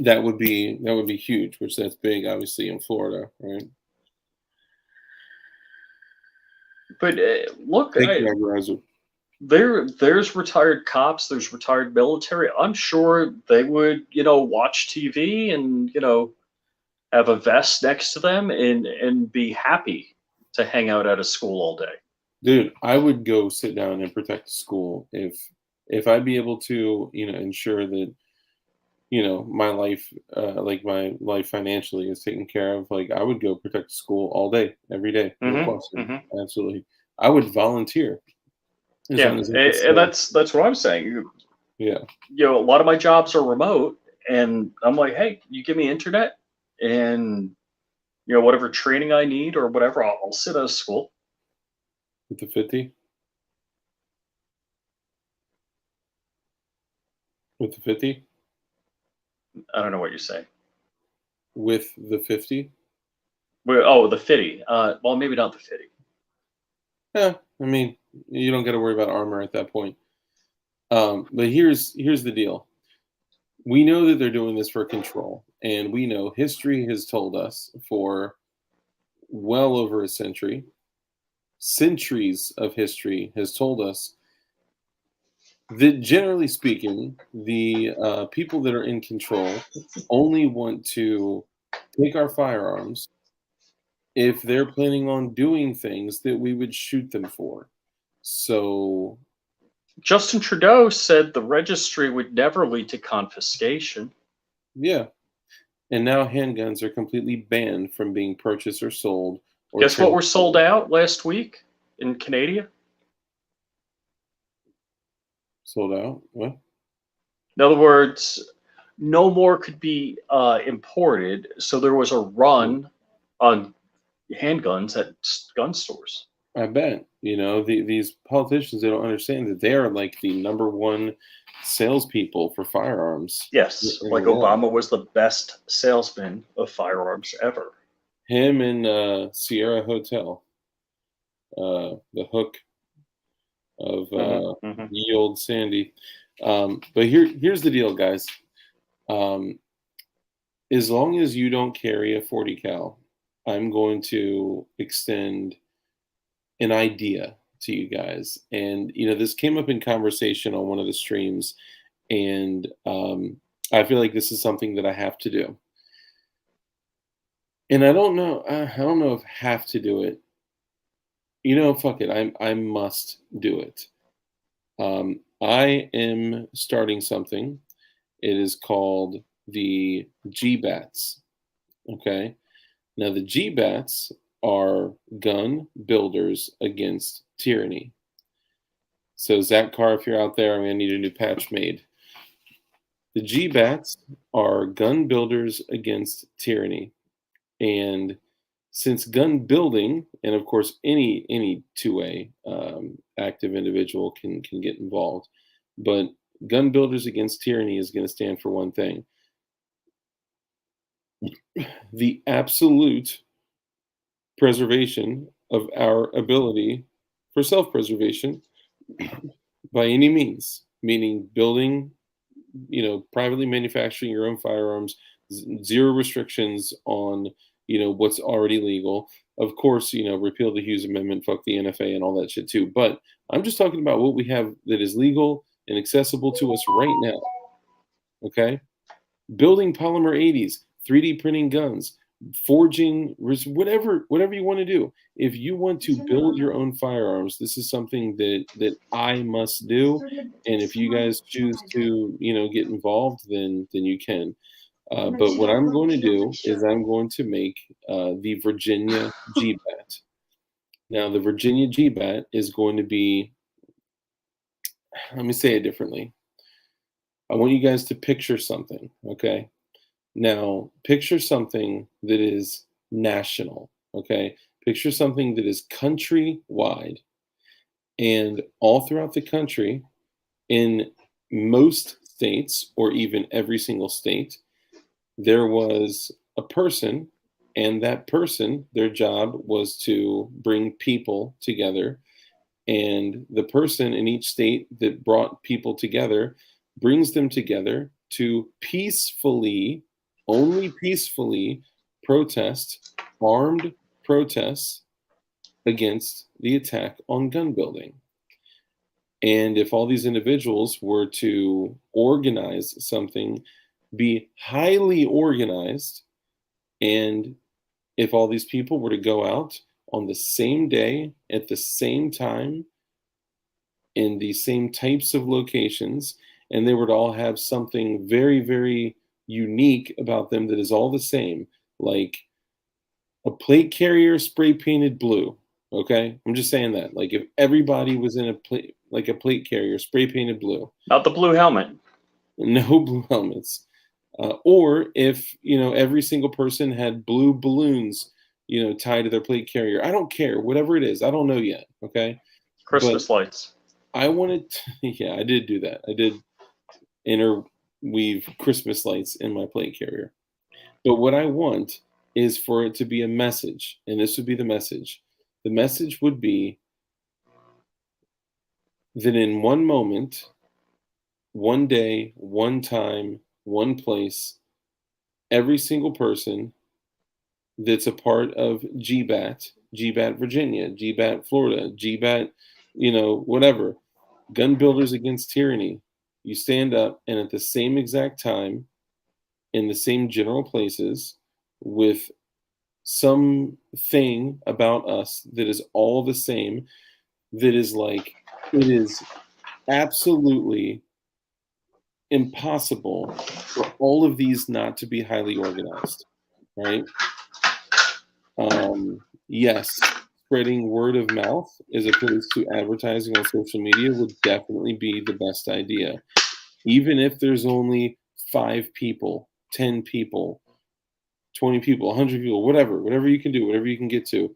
that would be huge. Which that's big, obviously, in Florida, right? But look, there's retired cops, there's retired military. I'm sure they would, watch TV and have a vest next to them and be happy to hang out at a school all day. Dude, I would go sit down and protect the school if I'd be able to, ensure that, my life, like my life financially is taken care of. Like I would go protect the school all day, every day. No question. Absolutely. I would volunteer. Yeah, and that's what I'm saying. Yeah. A lot of my jobs are remote, and I'm like, hey, you give me internet, and whatever training I need or whatever, I'll sit at a school. With the 50? With the 50? I don't know what you're saying. With the 50? The 50. Well, maybe not the 50. Yeah, I mean, you don't got to worry about armor at that point. But here's the deal. We know that they're doing this for control, and we know history has told us for well over a century, centuries of history has told us that generally speaking, the people that are in control only want to take our firearms if they're planning on doing things that we would shoot them for. So Justin Trudeau said the registry would never lead to confiscation. Yeah. And now handguns are completely banned from being purchased or sold. Guess what were sold out last week in Canada? Sold out? What? In other words, no more could be imported. So there was a run on handguns at gun stores. I bet. These politicians, they don't understand that they are like the number one salespeople for firearms. Yes, like Obama was the best salesman of firearms ever. Him and Sierra Hotel, the hook of ye old Sandy. But here's the deal, guys. As long as you don't carry a 40 cal, I'm going to extend an idea to you guys. And, this came up in conversation on one of the streams. And I feel like this is something that I have to do. And I don't know if I have to do it. Fuck it. I must do it. I am starting something. It is called the GBATs. Okay. Now the GBATs are Gun Builders Against Tyranny. So Zach Carr, if you're out there, I'm going to need a new patch made. The GBATs are Gun Builders Against Tyranny. And since gun building, and of course any two-way active individual can get involved, but Gun Builders Against Tyranny is going to stand for one thing: the absolute preservation of our ability for self-preservation by any means, meaning building, privately manufacturing your own firearms, Zero restrictions on, what's already legal. Of course, repeal the Hughes Amendment, fuck the NFA and all that shit too. But I'm just talking about what we have that is legal and accessible to us right now. Okay? Building polymer 80s, 3D printing guns, forging, whatever you want to do. If you want to build your own firearms, this is something that I must do. And if you guys choose to, get involved, then you can. But what I'm going to do is I'm going to make the Virginia GBAT. Now, the Virginia GBAT is going to be, let me say it differently. I want you guys to picture something, okay? Now, picture something that is national, okay? Picture something that is countrywide. And all throughout the country, in most states, or even every single state, there was a person, and that person, their job was to bring people together. And the person in each state that brought people together brings them together to peacefully, only peacefully, protest, armed protests against the attack on gun building. And if all these individuals were to organize something, be highly organized, and if all these people were to go out on the same day, at the same time, in the same types of locations, and they were to all have something very, very unique about them that is all the same, like a plate carrier spray painted blue. Okay, I'm just saying that. Like if everybody was in a plate carrier spray painted blue, not the blue helmet, no blue helmets, or if every single person had blue balloons, tied to their plate carrier. I don't care, whatever it is. I don't know yet. Okay, Christmas lights. I wanted to, yeah, I did do that. I did interweave Christmas lights in my plate carrier. But what I want is for it to be a message, and this would be the message. The message would be that in one moment, one day, one time, one place, every single person that's a part of GBAT, GBAT Virginia, GBAT Florida, GBAT, whatever, Gun Builders Against Tyranny, you stand up and at the same exact time, in the same general places, with something about us that is all the same, that is like, it is absolutely impossible for all of these not to be highly organized, right? Yes, spreading word of mouth as opposed to advertising on social media would definitely be the best idea. Even if there's only 5 people, 10 people, 20 people, 100 people, whatever you can do, whatever you can get to.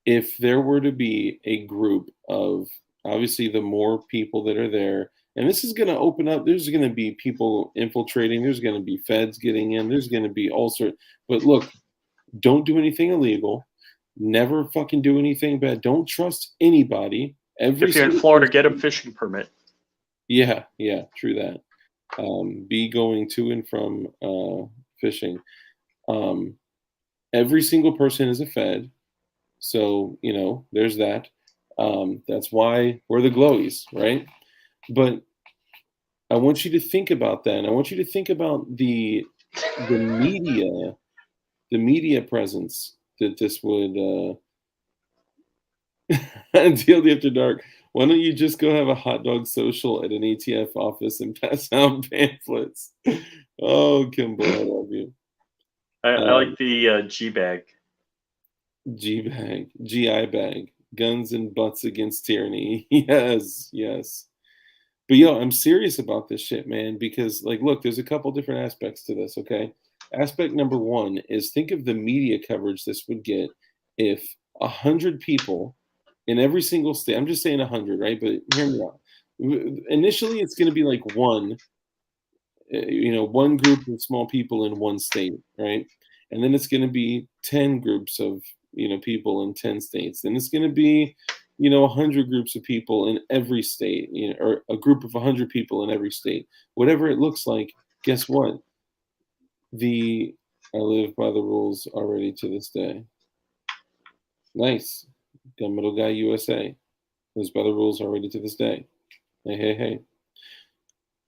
If there were to be a group of, obviously, the more people that are there, and this is going to open up, there's going to be people infiltrating, there's going to be feds getting in, there's going to be all sorts. But look, don't do anything illegal. Never fucking do anything bad. Don't trust anybody. If you're in Florida, get a fishing permit. Yeah, true that. Be going to and from fishing. Every single person is a fed. So, there's that. That's why we're the glowies, right? But I want you to think about that. And I want you to think about the media presence that this would DLD After Dark. Why don't you just go have a hot dog social at an ATF office and pass out pamphlets? Oh, Kimball, I love you. I like the G bag. G-bag, GI bag, guns and butts against tyranny. Yes. But I'm serious about this shit, man, because look, there's a couple different aspects to this, okay? Aspect number one is think of the media coverage this would get if 100 people in every single state, I'm just saying 100, right? But hear me out. Initially, it's going to be like one group of small people in one state, right? And then it's going to be 10 groups of people in 10 states. Then it's going to be 100 groups of people in every state, or a group of 100 people in every state. Whatever it looks like, guess what? I live by the rules already to this day. Nice. Gunmetal Guy USA lives by the rules already to this day. Hey, hey, hey.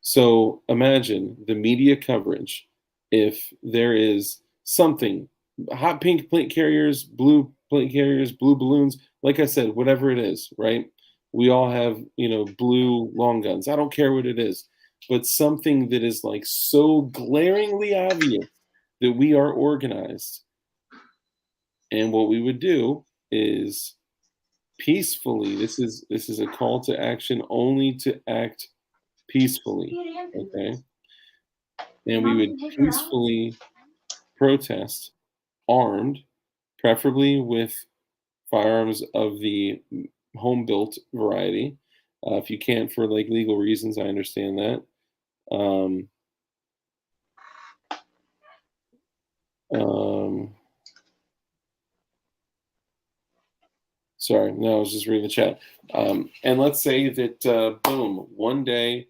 So imagine the media coverage if there is something, hot pink plate carriers, blue plate carriers, blue balloons, like I said, whatever it is, right? We all have, blue long guns. I don't care what it is, but something that is like so glaringly obvious that we are organized. And what we would do is peacefully, this is a call to action only to act peacefully, okay? And we would peacefully protest armed, preferably with firearms of the home built variety. If you can't for like legal reasons, I understand that. Um, um, sorry, no, I was just reading the chat. And let's say that, boom, one day,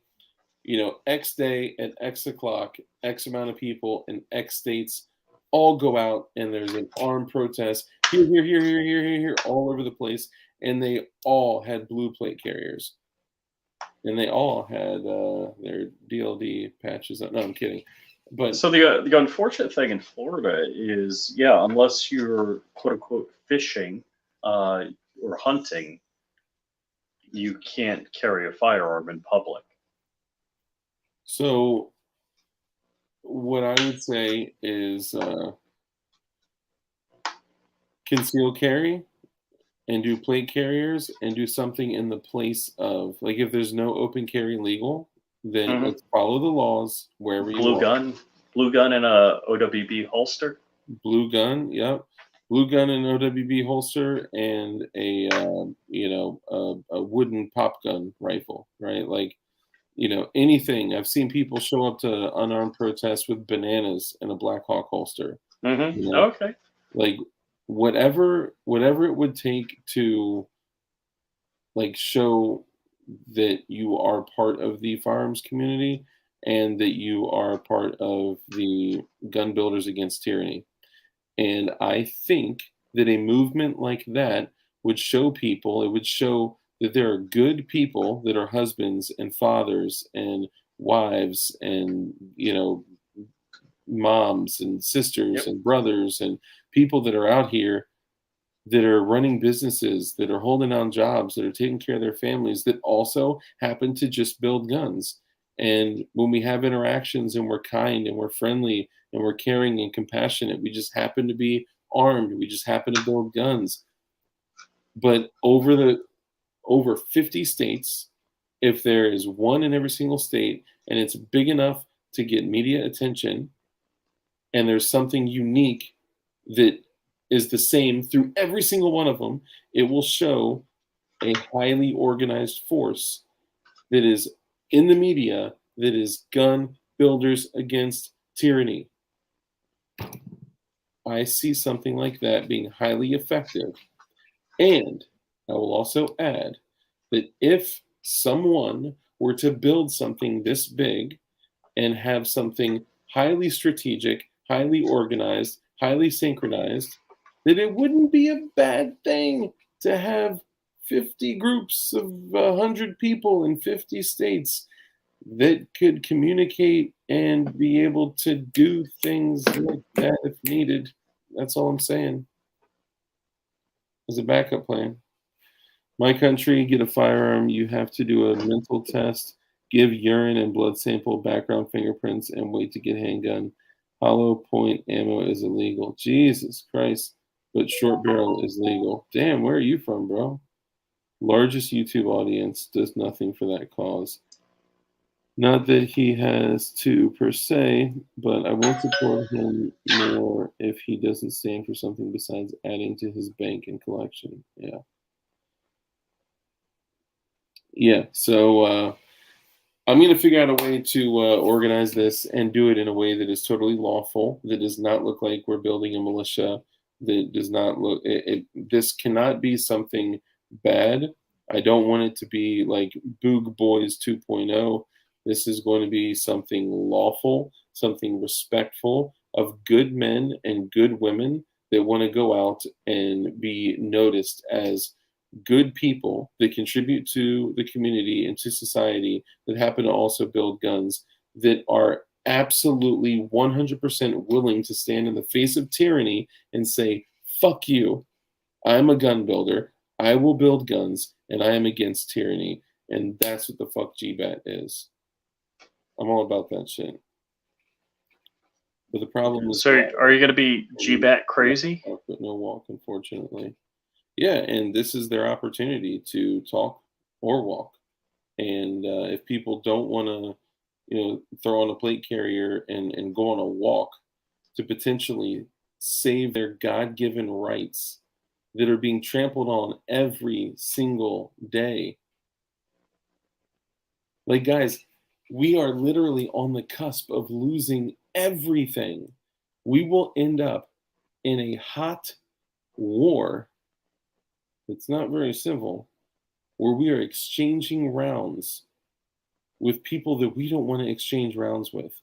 X day at X o'clock, X amount of people in X states all go out and there's an armed protest here, here, here, here, here, here, here, all over the place. And they all had blue plate carriers. And they all had their DLD patches on. No, I'm kidding. But so the unfortunate thing in Florida is, yeah, unless you're quote unquote fishing or hunting, you can't carry a firearm in public. So what I would say is conceal carry and do plate carriers and do something in the place of, like, if there's no open carry legal, then let's follow the laws wherever you are. Blue gun and a OWB holster. Blue gun, yep. Blue gun and OWB holster and a wooden pop gun rifle, right? Like, anything. I've seen people show up to unarmed protests with bananas and a Black Hawk holster. Okay. Like whatever it would take to like show that you are part of the firearms community and that you are part of the gun builders against tyranny. And I think that a movement like that would show people, it would show that there are good people that are husbands and fathers and wives and, moms and sisters and brothers and people that are out here that are running businesses, that are holding down jobs, that are taking care of their families, that also happen to just build guns. And when we have interactions and we're kind and we're friendly and we're caring and compassionate, we just happen to be armed. We just happen to build guns. But over 50 states, if there is one in every single state and it's big enough to get media attention and there's something unique that is the same through every single one of them, it will show a highly organized force that is in the media that is gun builders against tyranny. I see something like that being highly effective. And I will also add that if someone were to build something this big and have something highly strategic, highly organized, highly synchronized, that it wouldn't be a bad thing to have 50 groups of 100 people in 50 states that could communicate and be able to do things like that if needed. That's all I'm saying. As a backup plan. My country, get a firearm, you have to do a mental test, give urine and blood sample, background fingerprints, and wait to get handgun. Hollow point ammo is illegal. Jesus Christ. But short barrel is legal. Damn, where are you from, bro? Largest YouTube audience does nothing for that cause. Not that he has to per se, but I won't support him more if he doesn't stand for something besides adding to his bank and collection. Yeah. Yeah, so I'm going to figure out a way to organize this and do it in a way that is totally lawful, that does not look like we're building a militia, that does not look, this cannot be something bad. I don't want it to be like Boog Boys 2.0. This is going to be something lawful, something respectful, of good men and good women that want to go out and be noticed as good people that contribute to the community and to society, that happen to also build guns, that are absolutely 100% willing to stand in the face of tyranny and say, fuck you, I'm a gun builder, I will build guns, and I am against tyranny. And that's what the fuck GBAT is. I'm all about that shit. But the problem is, so are you going to be GBAT crazy? But no walk, unfortunately. Yeah, and this is their opportunity to talk or walk. And if people don't want to, throw on a plate carrier and go on a walk to potentially save their God-given rights that are being trampled on every single day. Like, guys, we are literally on the cusp of losing everything. We will end up in a hot war. It's not very civil, where we are exchanging rounds with people that we don't want to exchange rounds with.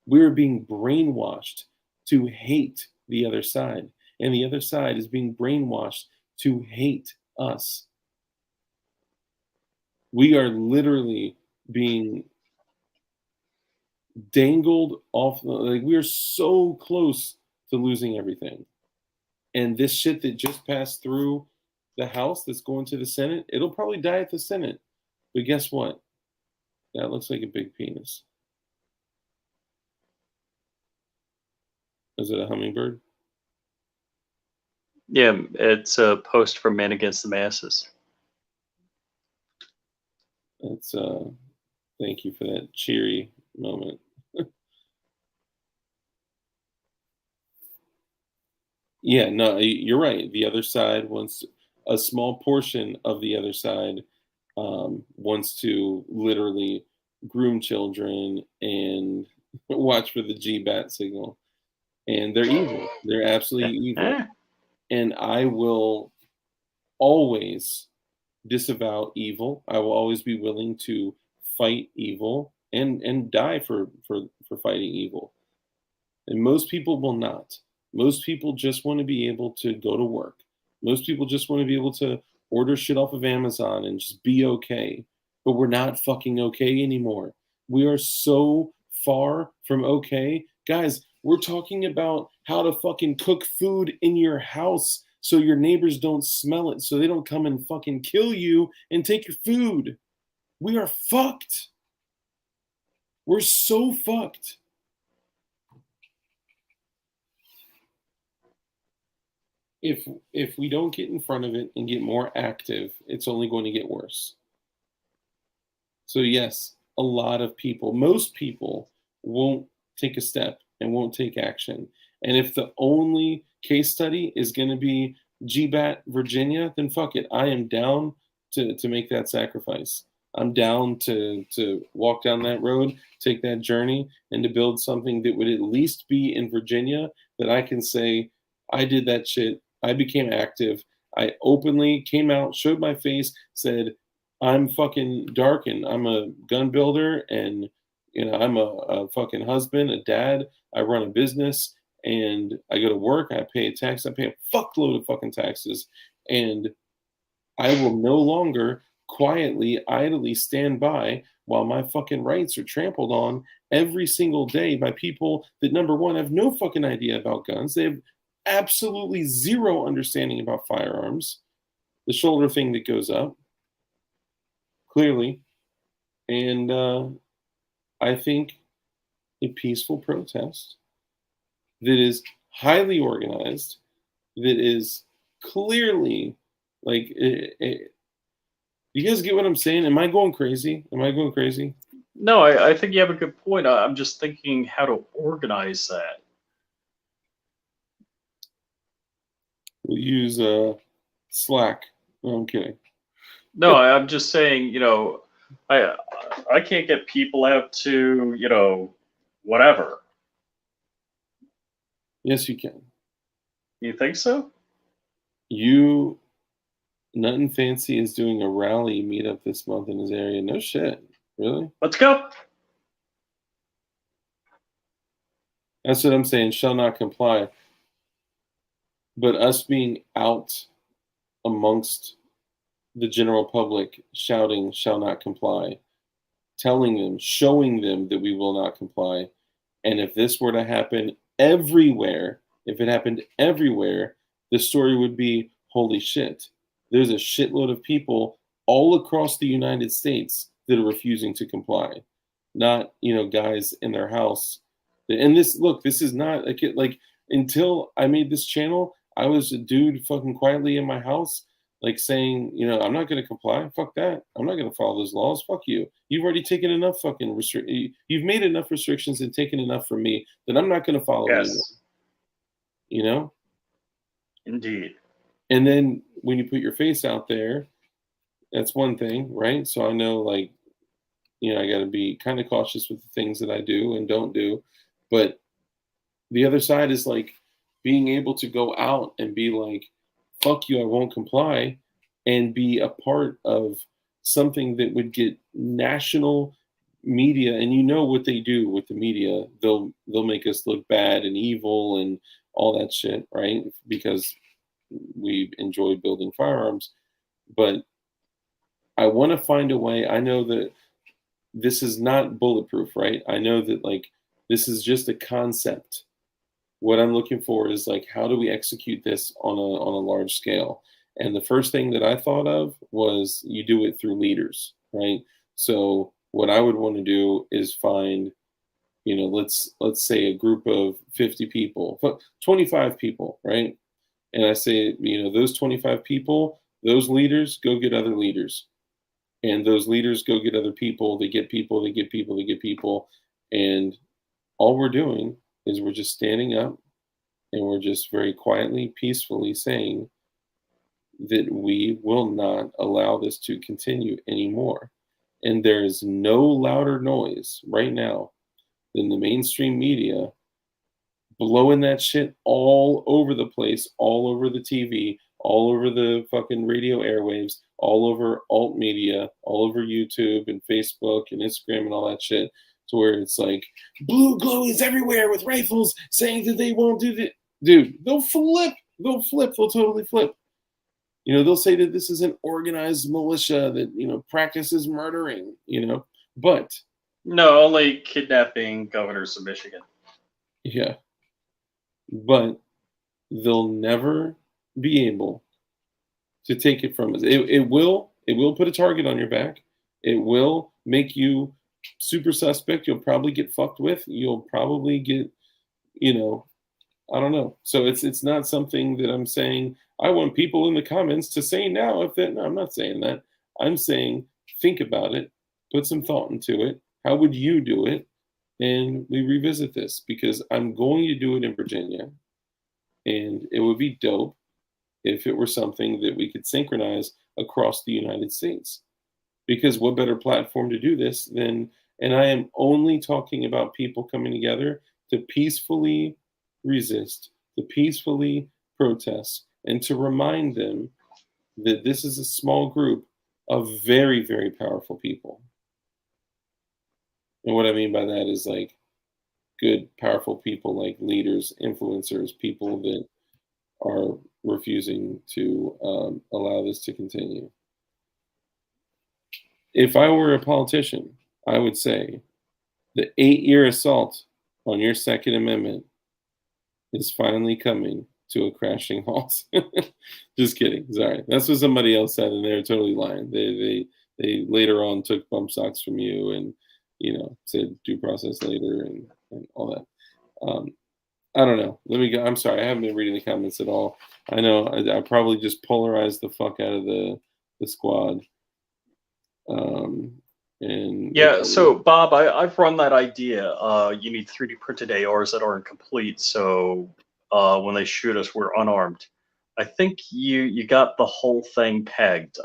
We're being brainwashed to hate the other side, and the other side is being brainwashed to hate us. We are literally being dangled off, like, we are so close to losing everything. And this shit that just passed through the House that's going to the Senate, it'll probably die at the Senate. But guess what? That looks like a big penis. Is it a hummingbird? Yeah, it's a post from Men Against the Masses. It's thank you for that cheery moment. Yeah, no, you're right. The other side wants, a small portion of the other side wants to literally groom children and watch for the GBAT signal. And they're evil. They're absolutely evil. And I will always disavow evil. I will always be willing to fight evil and die for fighting evil. And most people will not. Most people just want to be able to go to work. Most people just want to be able to order shit off of Amazon and just be okay. But we're not fucking okay anymore. We are so far from okay. Guys, we're talking about how to fucking cook food in your house so your neighbors don't smell it, so they don't come and fucking kill you and take your food. We are fucked. We're so fucked. If we don't get in front of it and get more active, it's only going to get worse. So yes, a lot of people, most people won't take a step and won't take action. And if the only case study is going to be GBAT Virginia, then fuck it. I am down to make that sacrifice. I'm down to walk down that road, take that journey, and to build something that would at least be in Virginia that I can say, I did that shit. I became active. I openly came out, showed my face, said, I'm fucking dark and I'm a gun builder and I'm a fucking husband, a dad. I run a business and I go to work. I pay a tax. I pay a fuckload of fucking taxes. And I will no longer quietly, idly stand by while my fucking rights are trampled on every single day by people that, number one, have no fucking idea about guns. They have absolutely zero understanding about firearms. The shoulder thing that goes up, clearly. And I think a peaceful protest that is highly organized, that is clearly like, you guys get what I'm saying? Am I going crazy? No, I think you have a good point. I'm just thinking how to organize that. We'll use Slack. No, I'm kidding. No, I'm just saying, I can't get people out to, whatever. Yes, you can. You think so? Nothing Fancy is doing a rally meetup this month in his area. No shit. Really? Let's go. That's what I'm saying. Shall not comply. But us being out amongst the general public shouting, shall not comply, telling them, showing them that we will not comply. And if this were to happen everywhere, if it happened everywhere, the story would be, holy shit, there's a shitload of people all across the United States that are refusing to comply. Not, guys in their house. And this, look, this is not like until I made this channel, I was a dude fucking quietly in my house, like saying, I'm not going to comply. Fuck that. I'm not going to follow those laws. Fuck you. You've already taken enough fucking You've made enough restrictions and taken enough from me that I'm not going to follow anymore. Indeed. And then when you put your face out there, that's one thing, right? So I know, like, I got to be kind of cautious with the things that I do and don't do. But the other side is like being able to go out and be like, fuck you, I won't comply, and be a part of something that would get national media. And what they do with the media, they'll make us look bad and evil and all that shit, right? Because we enjoy building firearms. But I want to find a way. I know that this is not bulletproof, right? I know that, like, this is just a concept. What I'm looking for is, like, how do we execute this on a large scale? And the first thing that I thought of was you do it through leaders, right? So what I would want to do is find, let's say a group of 50 people, 25 people, right? And I say, those 25 people, those leaders, go get other leaders. And those leaders go get other people, they get people, they get people, they get people. And all we're doing is we're just standing up and we're just very quietly, peacefully saying that we will not allow this to continue anymore. And there is no louder noise right now than the mainstream media blowing that shit all over the place, all over the TV, all over the fucking radio airwaves, all over alt media, all over YouTube and Facebook and Instagram and all that shit, to where it's like blue glowies everywhere with rifles saying that they won't do that. Dude, they'll flip. They'll totally flip. They'll say that this is an organized militia that, practices murdering, but. No, only kidnapping governors of Michigan. Yeah. But they'll never be able to take it from us. It will put a target on your back. It will make you super suspect. You'll probably get fucked with. You'll probably get, I don't know. So it's not something that I'm saying I want people in the comments to say now. No, I'm not saying that. I'm saying think about it, put some thought into it. How would you do it? And we revisit this, because I'm going to do it in Virginia. And it would be dope if it were something that we could synchronize across the United States. Because what better platform to do this than, and I am only talking about people coming together to peacefully resist, to peacefully protest, and to remind them that this is a small group of very, very powerful people. And what I mean by that is, like, good, powerful people, like leaders, influencers, people that are refusing to allow this to continue. If I were a politician, I would say the 8-year assault on your Second Amendment is finally coming to a crashing halt. Just kidding. Sorry. That's what somebody else said, and they're totally lying. They later on took bump stocks from you and, said due process later and all that. I don't know. Let me go. I'm sorry. I haven't been reading the comments at all. I know I probably just polarized the fuck out of the squad. And yeah, so Bob, I've run that idea. You need 3D printed ARs that aren't complete, so when they shoot us, we're unarmed. I think you got the whole thing pegged.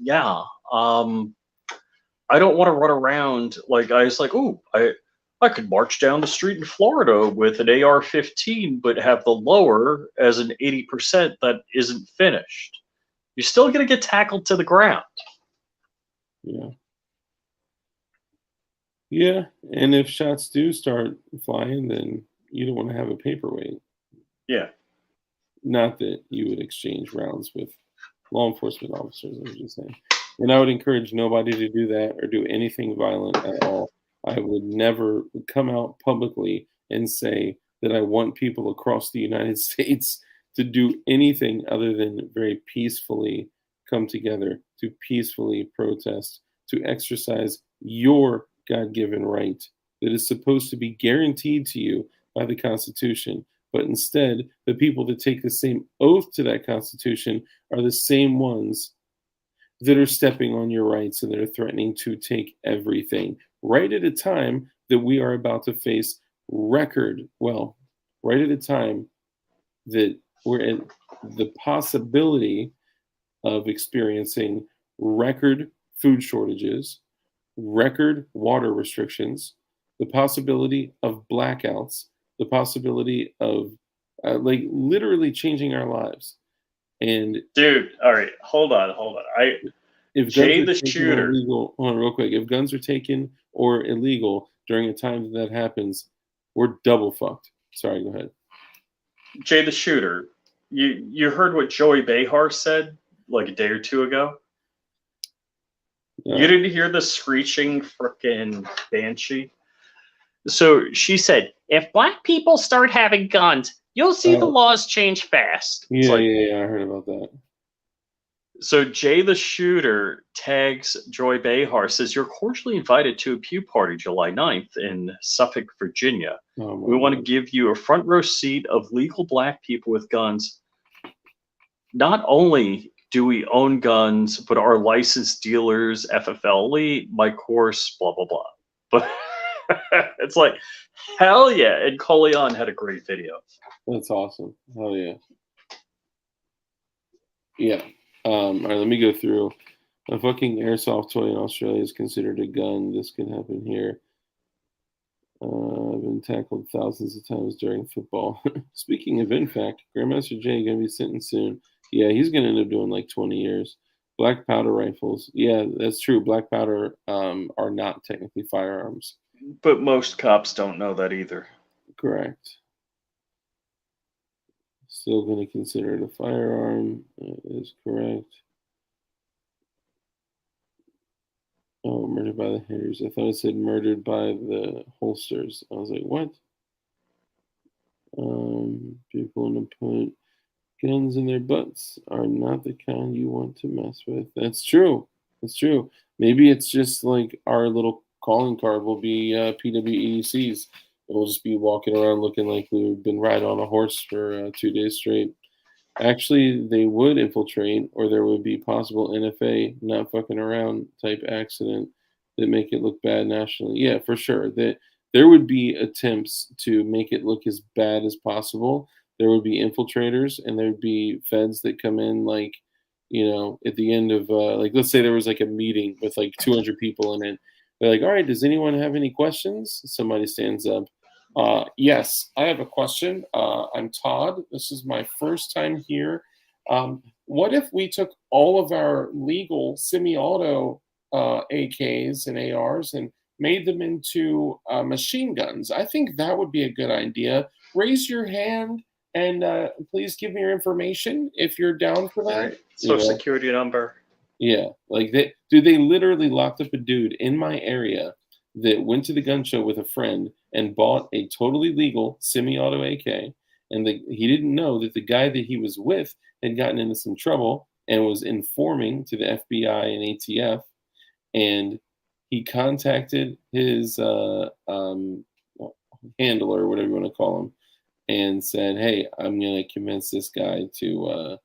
Yeah. I don't want to run around like I was like, oh, I could march down the street in Florida with an AR-15, but have the lower as an 80% that isn't finished. You're still going to get tackled to the ground. Yeah. Yeah, and if shots do start flying, then You don't want to have a paperweight. Yeah. Not that you would exchange rounds with law enforcement officers, I'm just saying. And I would encourage nobody to do that or do anything violent at all. I would never come out publicly and say that I want people across the United States to do anything other than very peacefully come together, to peacefully protest, to exercise your God given right that is supposed to be guaranteed to you by the Constitution. But instead, the people that take the same oath to that Constitution are the same ones that are stepping on your rights and that are threatening to take everything right at a time that we are about to face right at a time that we're in the possibility of experiencing record food shortages, record water restrictions, the possibility of blackouts, the possibility of like literally changing our lives. And Dude, all right, hold on. if guns Jay are the taken or Shooter. illegal, hold on real quick. If guns are taken or illegal during a time that happens, we're double fucked. Sorry, go ahead. Jay the Shooter. You heard what Joey Behar said like a day or two ago? You didn't hear the screeching frickin' banshee? So she said, if black people start having guns, you'll see the laws change fast. Yeah, I heard about that. So Jay the Shooter tags Joy Behar, says, you're cordially invited to a pew party July 9th in Suffolk, Virginia. We want to give you a front row seat of legal black people with guns. Not only do we own guns, but our licensed dealers, FFL, Mike Horse, blah, blah, blah. But it's like, hell yeah. And Coleon had a great video. That's awesome. Hell yeah. Yeah. All right, let me go through. A fucking airsoft toy in Australia is considered a gun. This can happen here. I've been tackled thousands of times during football. Speaking of, in fact, Grandmaster Jay going to be sentenced soon. Yeah, he's going to end up doing like 20 years. Black powder rifles. Yeah, that's true. Black powder are not technically firearms. But most cops don't know that either. Correct. Still going to consider it a firearm. That is correct. Oh, murdered by the hitters. I thought it said murdered by the holsters. I was like, what? People in the put guns in their butts are not the kind you want to mess with. That's true. That's true. Maybe it's just like our little calling card will be PWECs. We'll just be walking around looking like we've been riding on a horse for 2 days straight. Actually, they would infiltrate, or there would be possible NFA, not fucking around type accident that make it look bad nationally. Yeah, for sure. That there would be attempts to make it look as bad as possible. There would be infiltrators, and there would be feds that come in, like, you know, at the end of like, let's say there was like a meeting with like 200 people in it. They're like, all right, does anyone have any questions? Somebody stands up. Yes, I have a question. I'm Todd. This is my first time here. What if we took all of our legal semi-auto AKs and ARs and made them into machine guns? I think that would be a good idea. Raise your hand and please give me your information if you're down for that. Right. Social security number. Yeah, like they literally locked up a dude in my area that went to the gun show with a friend and bought a totally legal semi-auto AK, and he didn't know that the guy that he was with had gotten into some trouble and was informing to the FBI and ATF, and he contacted his handler, whatever you want to call him, and said, hey, I'm going to convince this guy to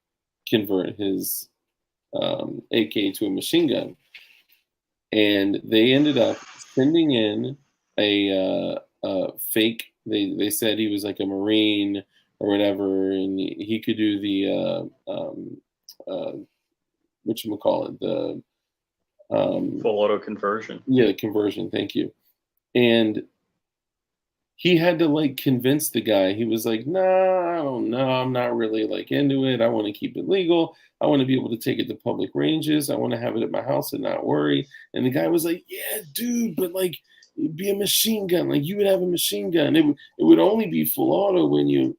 convert his AK to a machine gun. And they ended up sending in a fake. They said he was like a Marine or whatever, and he could do the whatchamacallit, the full auto conversion. Yeah, the conversion. Thank you. And he had to like convince the guy. He was like, nah, I don't know. I'm not really like into it. I want to keep it legal. I want to be able to take it to public ranges. I want to have it at my house and not worry. And the guy was like, yeah, dude, but like, it'd be a machine gun. Like you would have a machine gun. It would only be full auto when you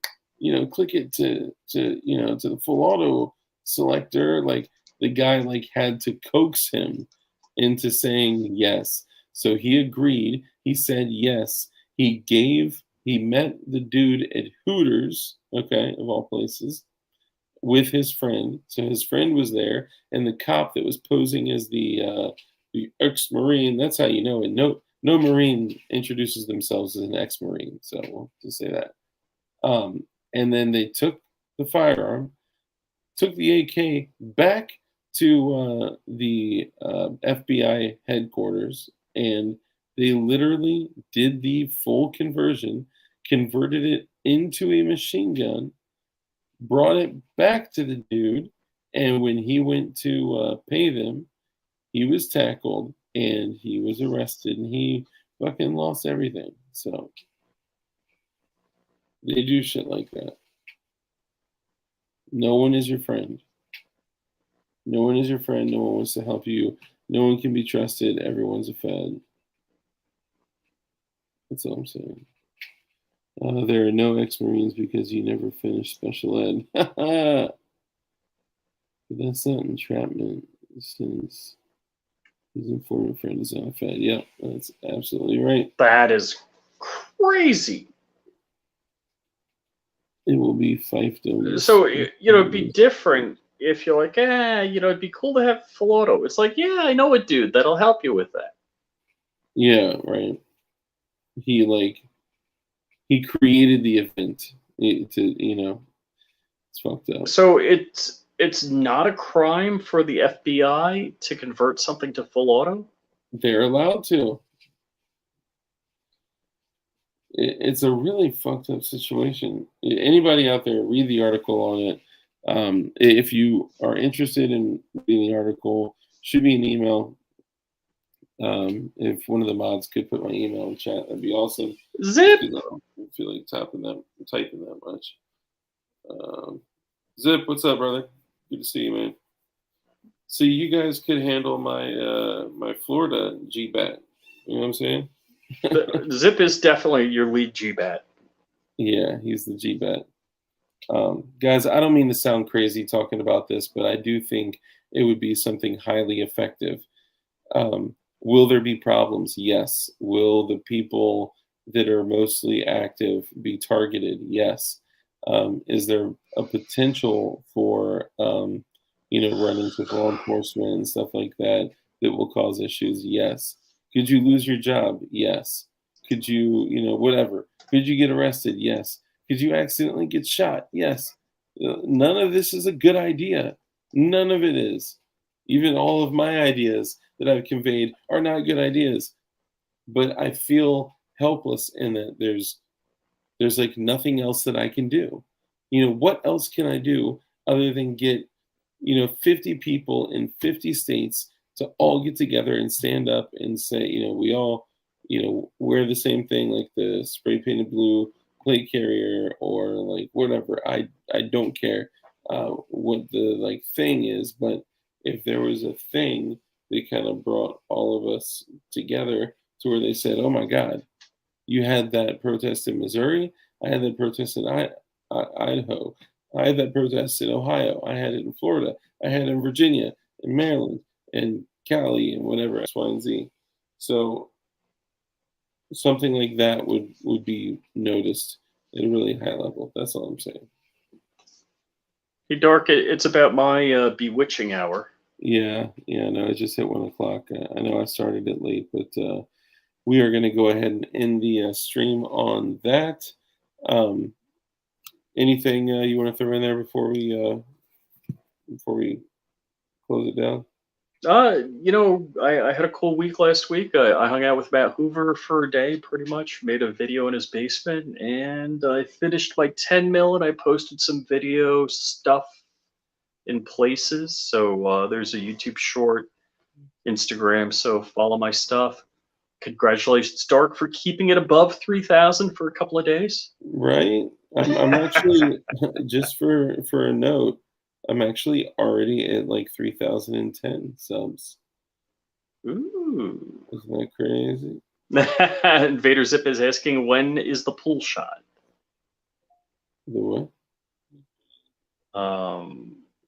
click it to the full auto selector. Like the guy like had to coax him into saying yes. So he agreed. He said yes. He met the dude at Hooters, okay, of all places, with his friend. So his friend was there, and the cop that was posing as the ex-Marine. That's how you know it. No Marine introduces themselves as an ex-Marine. So we'll just say that. And then they took the firearm, took the AK back to the FBI headquarters, and they literally did the full conversion, converted it into a machine gun, brought it back to the dude, and when he went to pay them, he was tackled and he was arrested, and he fucking lost everything. So they do shit like that. No one is your friend. No one is your friend. No one wants to help you. No one can be trusted. Everyone's a fed. That's all I'm saying. There are no ex-Marines because you never finished special ed. But that's not entrapment. Since his informant friend is not a fed. Yep, that's absolutely right. That is crazy. It will be fiefdom. So, it'd be different if you're like, it'd be cool to have full auto. It's like, yeah, I know a dude that'll help you with that. Yeah, right. He created the event it's fucked up. So it's not a crime for the FBI to convert something to full auto? They're allowed to. It's a really fucked up situation. Anybody out there, read the article on it. If you are interested in reading the article, shoot me an email. If one of the mods could put my email in chat, that'd be awesome. Zip! I don't feel like typing that much. Zip, what's up, brother? Good to see you, man. See, you guys could handle my my Florida G-Bat. You know what I'm saying? Zip is definitely your lead G-Bat. Yeah, he's the G-Bat. Guys, I don't mean to sound crazy talking about this, but I do think it would be something highly effective. Will there be problems? Yes. Will the people that are mostly active be targeted? Yes. Is there a potential for run-ins with law enforcement and stuff like that will cause issues? Yes. Could you lose your job? Yes. Could you, whatever? Could you get arrested? Yes. Could you accidentally get shot? Yes. None of this is a good idea. None of it is. Even all of my ideas that I've conveyed are not good ideas. But I feel helpless in that there's like nothing else that I can do. What else can I do other than get 50 people in 50 states to all get together and stand up and say, we all, wear the same thing, like the spray painted blue plate carrier or like whatever. I don't care what the thing is, but if there was a thing that kind of brought all of us together to where they said, oh my God, you had that protest in Missouri. I had that protest in Idaho. I had that protest in Ohio. I had it in Florida. I had it in Virginia, in Maryland, and Cali, and whatever, X, Y, and Z. So something like that would be noticed at a really high level. That's all I'm saying. Hey, Dark, it's about my bewitching hour. Yeah, no, it just hit 1 o'clock. I know I started it late, but we are going to go ahead and end the stream on that. Anything you want to throw in there before we close it down? I had a cool week last week. I hung out with Matt Hoover for a day, pretty much. Made a video in his basement, and I finished my 10 mil, and I posted some video stuff in places. So there's a YouTube short, Instagram, so follow my stuff. Congratulations, Dark, for keeping it above 3,000 for a couple of days. Right. I'm actually, just for a note, I'm actually already at like 3,010 subs. Ooh. Isn't that crazy? Vader Zip is asking, when is the pool shot? The what?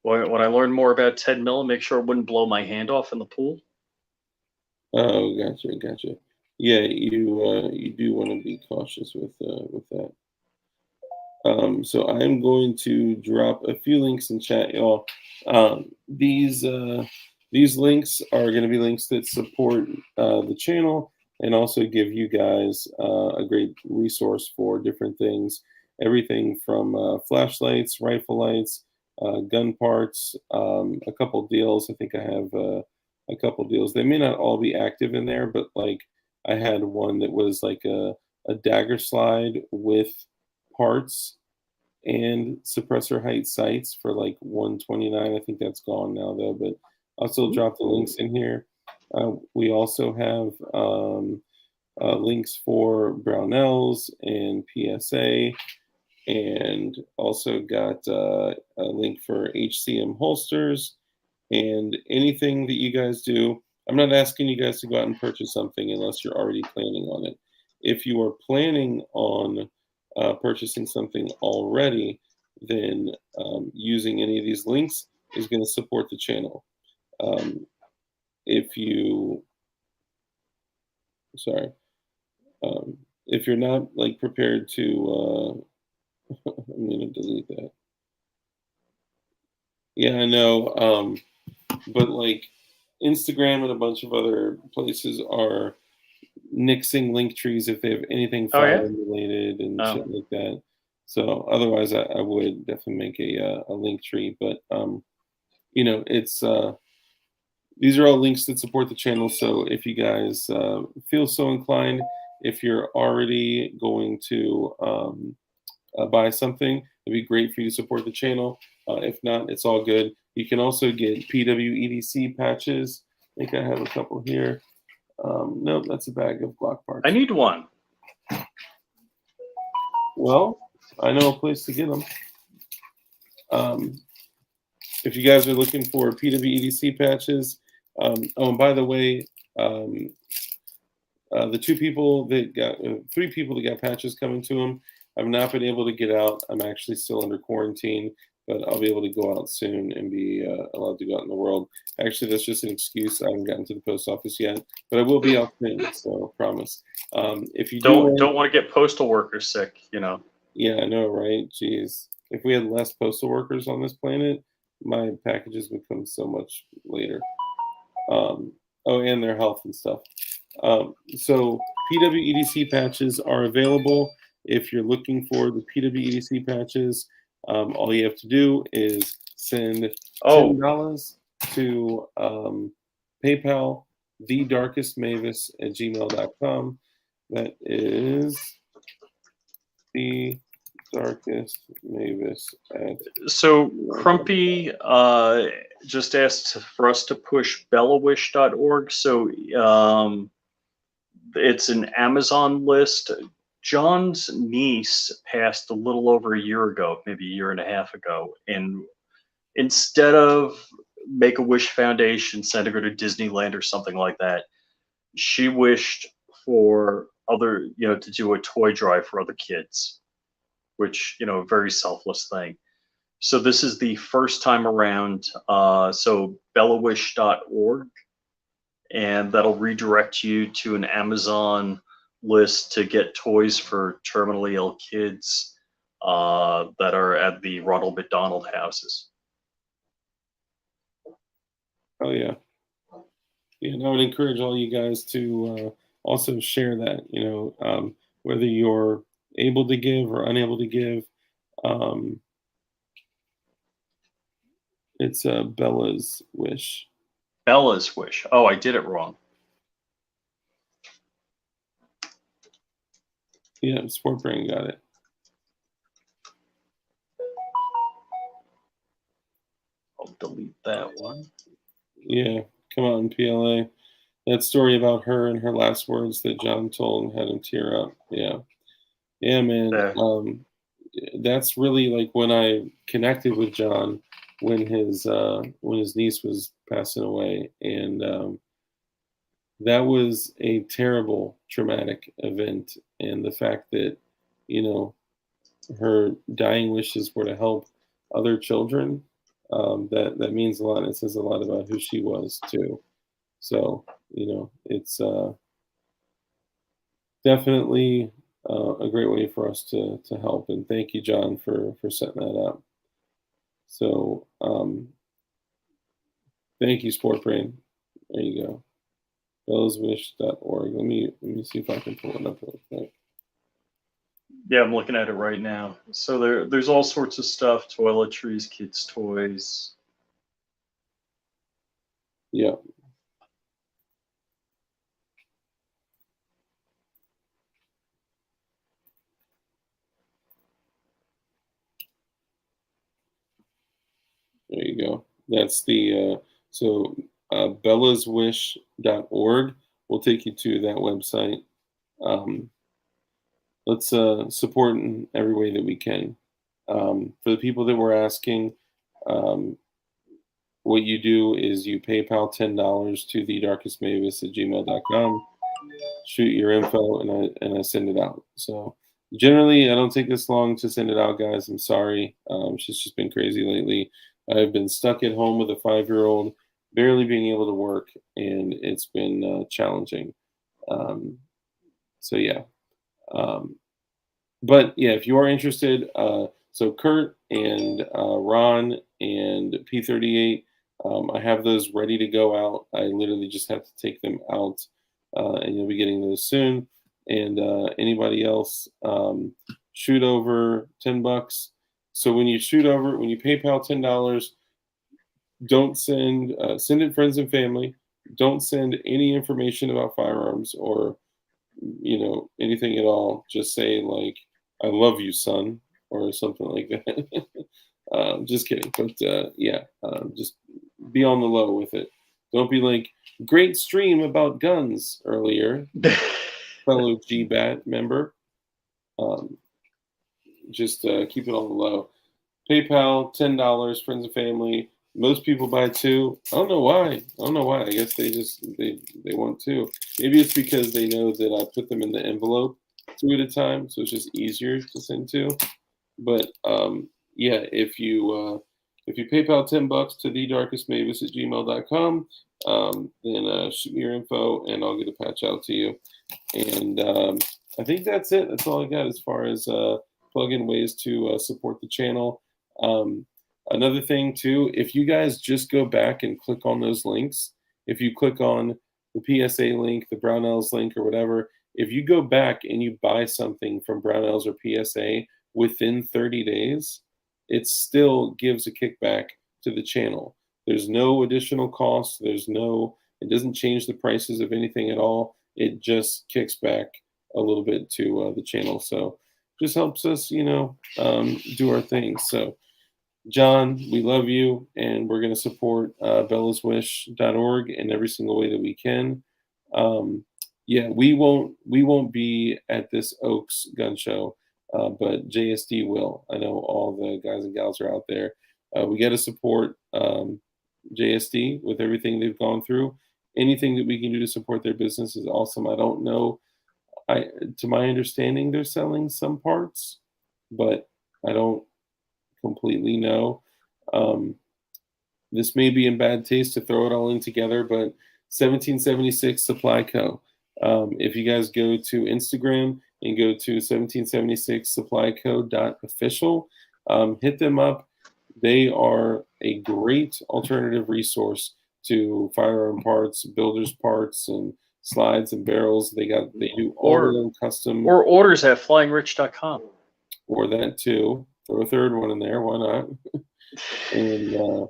When I learned more about Ted Miller, make sure it wouldn't blow my hand off in the pool. Oh, gotcha. Yeah, you do want to be cautious with that. So I'm going to drop a few links in chat, y'all. These links are going to be links that support the channel and also give you guys a great resource for different things. Everything from flashlights, rifle lights, gun parts, a couple deals. I think I have a couple deals. They may not all be active in there, but like I had one that was like a dagger slide with parts and suppressor height sights for like 129. I think that's gone now though, but I'll still drop the links in here. We also have links for Brownells and PSA, and also got a link for HCM holsters and anything that you guys do. I'm not asking you guys to go out and purchase something unless you're already planning on it. If you are planning on purchasing something already, then using any of these links is going to support the channel. If you're not like prepared to, I'm going to delete that. Yeah, I know. But like Instagram and a bunch of other places are nixing link trees if they have anything fire related and shit like that. So otherwise, I would definitely make a link tree. But it's these are all links that support the channel. So if you guys feel so inclined, if you're already going to buy something, it'd be great for you to support the channel. If not, it's all good. You can also get PWEDC patches. I think I have a couple here. Nope, that's a bag of Glock parts. I need one. Well, I know a place to get them. If you guys are looking for PWEDC patches, and by the way, the three people that got patches coming to them, I've not been able to get out. I'm actually still under quarantine, but I'll be able to go out soon and be allowed to go out in the world. Actually, that's just an excuse. I haven't gotten to the post office yet, but I will be out soon, so I promise. If you don't want to get postal workers sick, Yeah, I know, right? Jeez, if we had less postal workers on this planet, my packages would come so much later. And their health and stuff. So PWEDC patches are available. If you're looking for the PWEDC patches, all you have to do is send $10 to PayPal, thedarkestmavis@gmail.com. That is the darkest mavis at. So Crumpy just asked for us to push bellawish.org. So it's an Amazon list. John's niece passed a little over a year ago, maybe a year and a half ago, and instead of Make-A-Wish Foundation sending her to Disneyland or something like that, she wished for other, to do a toy drive for other kids, which, a very selfless thing. So this is the first time around. So bellawish.org, and that'll redirect you to an Amazon list to get toys for terminally ill kids that are at the Ronald McDonald houses. Oh yeah. And I would encourage all you guys to also share that, whether you're able to give or unable to give. It's Bella's Wish. Bella's Wish. Oh, I did it wrong. Yeah, Sport Brain got it. I'll delete that one. Yeah, come on, PLA. That story about her and her last words that John told and had him tear up. Yeah. Yeah, man. That's really like when I connected with John when his niece was passing away, and that was a terrible traumatic event, and the fact that, you know, her dying wishes were to help other children, that means a lot, and it says a lot about who she was too. So, you know, it's definitely a great way for us to help. And thank you, John, for setting that up. So, thank you, Sport Brain. There you go. Bellaswish.org. Let me see if I can pull it up real quick. Yeah, I'm looking at it right now. So there's all sorts of stuff: toiletries, kids' toys. Yeah. There you go. That's the so bellaswish.org will take you to that website. Let's support in every way that we can. For the people that were asking, um, what you do is you PayPal $10 to thedarkestmavis@gmail.com. Shoot your info, and I send it out. So generally, I don't take this long to send it out, guys. I'm sorry. She's just been crazy lately. I've been stuck at home with a 5-year-old, barely being able to work, and it's been challenging. So yeah. But yeah, if you are interested, so Kurt and Ron and P38, I have those ready to go out. I literally just have to take them out, and you'll be getting those soon. And anybody else, shoot over $10. So when you PayPal $10, don't send it friends and family. Don't send any information about firearms or anything at all. Just say like, "I love you, son," or something like that. Just kidding, but yeah, just be on the low with it. Don't be like, "Great stream about guns earlier," fellow GBAT member. Um, just keep it on the low. PayPal $10, friends and family. Most people buy two. I don't know why. I don't know why. I guess they want two. Maybe it's because they know that I put them in the envelope two at a time, so it's just easier to send two. But yeah, if you PayPal $10 to thedarkestmavis@gmail.com, then shoot me your info and I'll get a patch out to you. And I think that's it. That's all I got as far as plug-in ways to support the channel. Another thing too, if you guys just go back and click on those links, if you click on the PSA link, the Brownells link, or whatever, if you go back and you buy something from Brownells or PSA within 30 days, it still gives a kickback to the channel. There's no additional cost. It doesn't change the prices of anything at all. It just kicks back a little bit to the channel. So just helps us, do our thing. So John, we love you, and we're going to support bellaswish.org in every single way that we can. Yeah, we won't be at this Oaks gun show, but JSD will. I know all the guys and gals are out there. We got to support JSD with everything they've gone through. Anything that we can do to support their business is awesome. I don't know. To my understanding, they're selling some parts, but I don't completely know. This may be in bad taste to throw it all in together, but 1776 Supply Co. If you guys go to Instagram and go to 1776supplyco.official, hit them up. They are a great alternative resource to firearm parts, builders parts, and slides and barrels. They do all their own custom. Or orders at flyingrich.com. Or that too. Throw a third one in there. Why not? And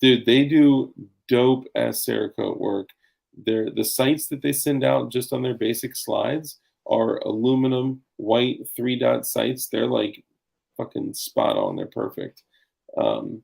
dude, they do dope ass Cerakote work. The sights that they send out just on their basic slides are aluminum white 3-dot sights. They're like fucking spot on. They're perfect. So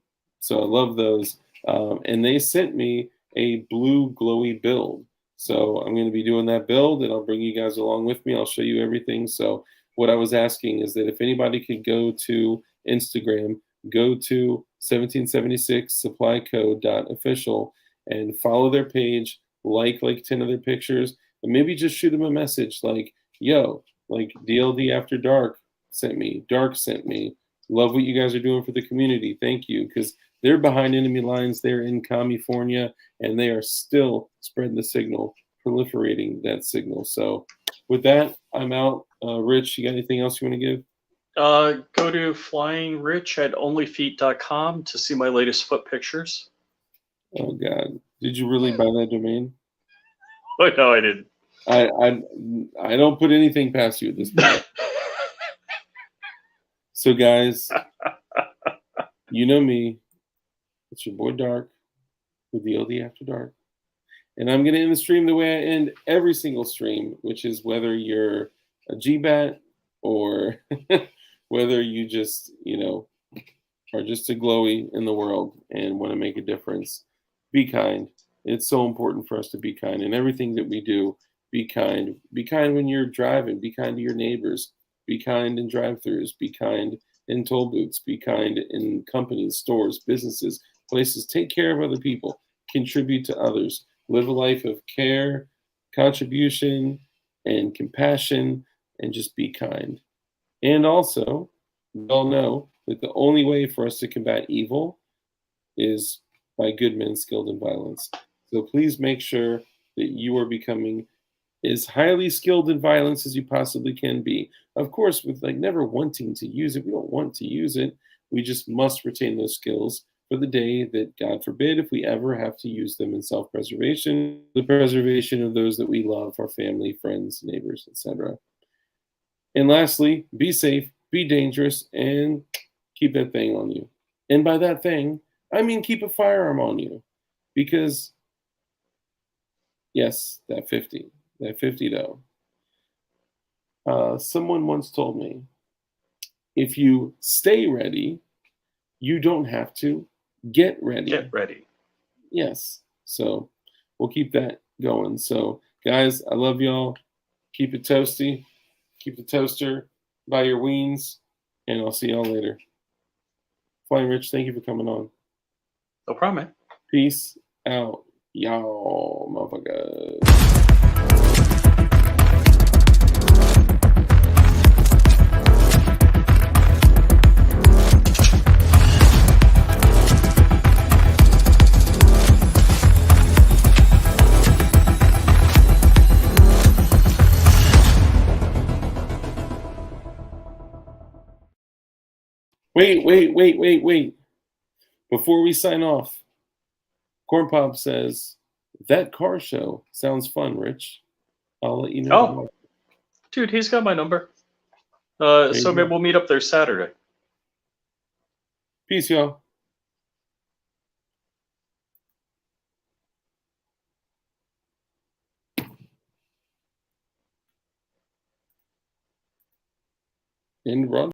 I love those. And they sent me a blue glowy build. So I'm going to be doing that build, and I'll bring you guys along with me. I'll show you everything. So what I was asking is that if anybody could go to Instagram, go to 1776supplyco.official and follow their page, like 10 of their pictures, and maybe just shoot them a message like, yo, like DLD After Dark sent me, Dark sent me. Love what you guys are doing for the community. Thank you. Because they're behind enemy lines. They're in California, and they are still spreading the signal, proliferating that signal. So with that, I'm out. Rich, you got anything else you want to give? Go to flyingrich at onlyfeet.com to see my latest foot pictures. Oh God, did you really buy that domain? Oh no, I didn't. I don't put anything past you at this point. So guys, you know me. It's your boy Dark with DLD After Dark. And I'm going to end the stream the way I end every single stream, which is whether you're a GBAT or whether you just, are just a glowy in the world and want to make a difference. Be kind. It's so important for us to be kind. In everything that we do, be kind. Be kind when you're driving. Be kind to your neighbors. Be kind in drive-thrus. Be kind in toll booths. Be kind in companies, stores, businesses, places. Take care of other people. Contribute to others. Live a life of care, contribution, and compassion, and just be kind. And also, we all know that the only way for us to combat evil is by good men skilled in violence. So please make sure that you are becoming as highly skilled in violence as you possibly can be. Of course, with never wanting to use it. We don't want to use it. We just must retain those skills for the day that, God forbid, if we ever have to use them in self-preservation, the preservation of those that we love, our family, friends, neighbors, etc. And lastly, be safe, be dangerous, and keep that thing on you. And by that thing, I mean keep a firearm on you. Because, yes, that 50 though. Someone once told me, if you stay ready, you don't have to get ready. Get ready. Yes. So we'll keep that going. So guys, I love y'all. Keep it toasty. Keep the toaster by your weens. And I'll see y'all later. Flying Rich, thank you for coming on. No problem, man. Peace out, y'all, motherfuckers. Wait. Before we sign off, Corn Pop says, that car show sounds fun, Rich. I'll let you know. Oh, dude, he's got my number. So maybe we'll meet up there Saturday. Peace, y'all. End run.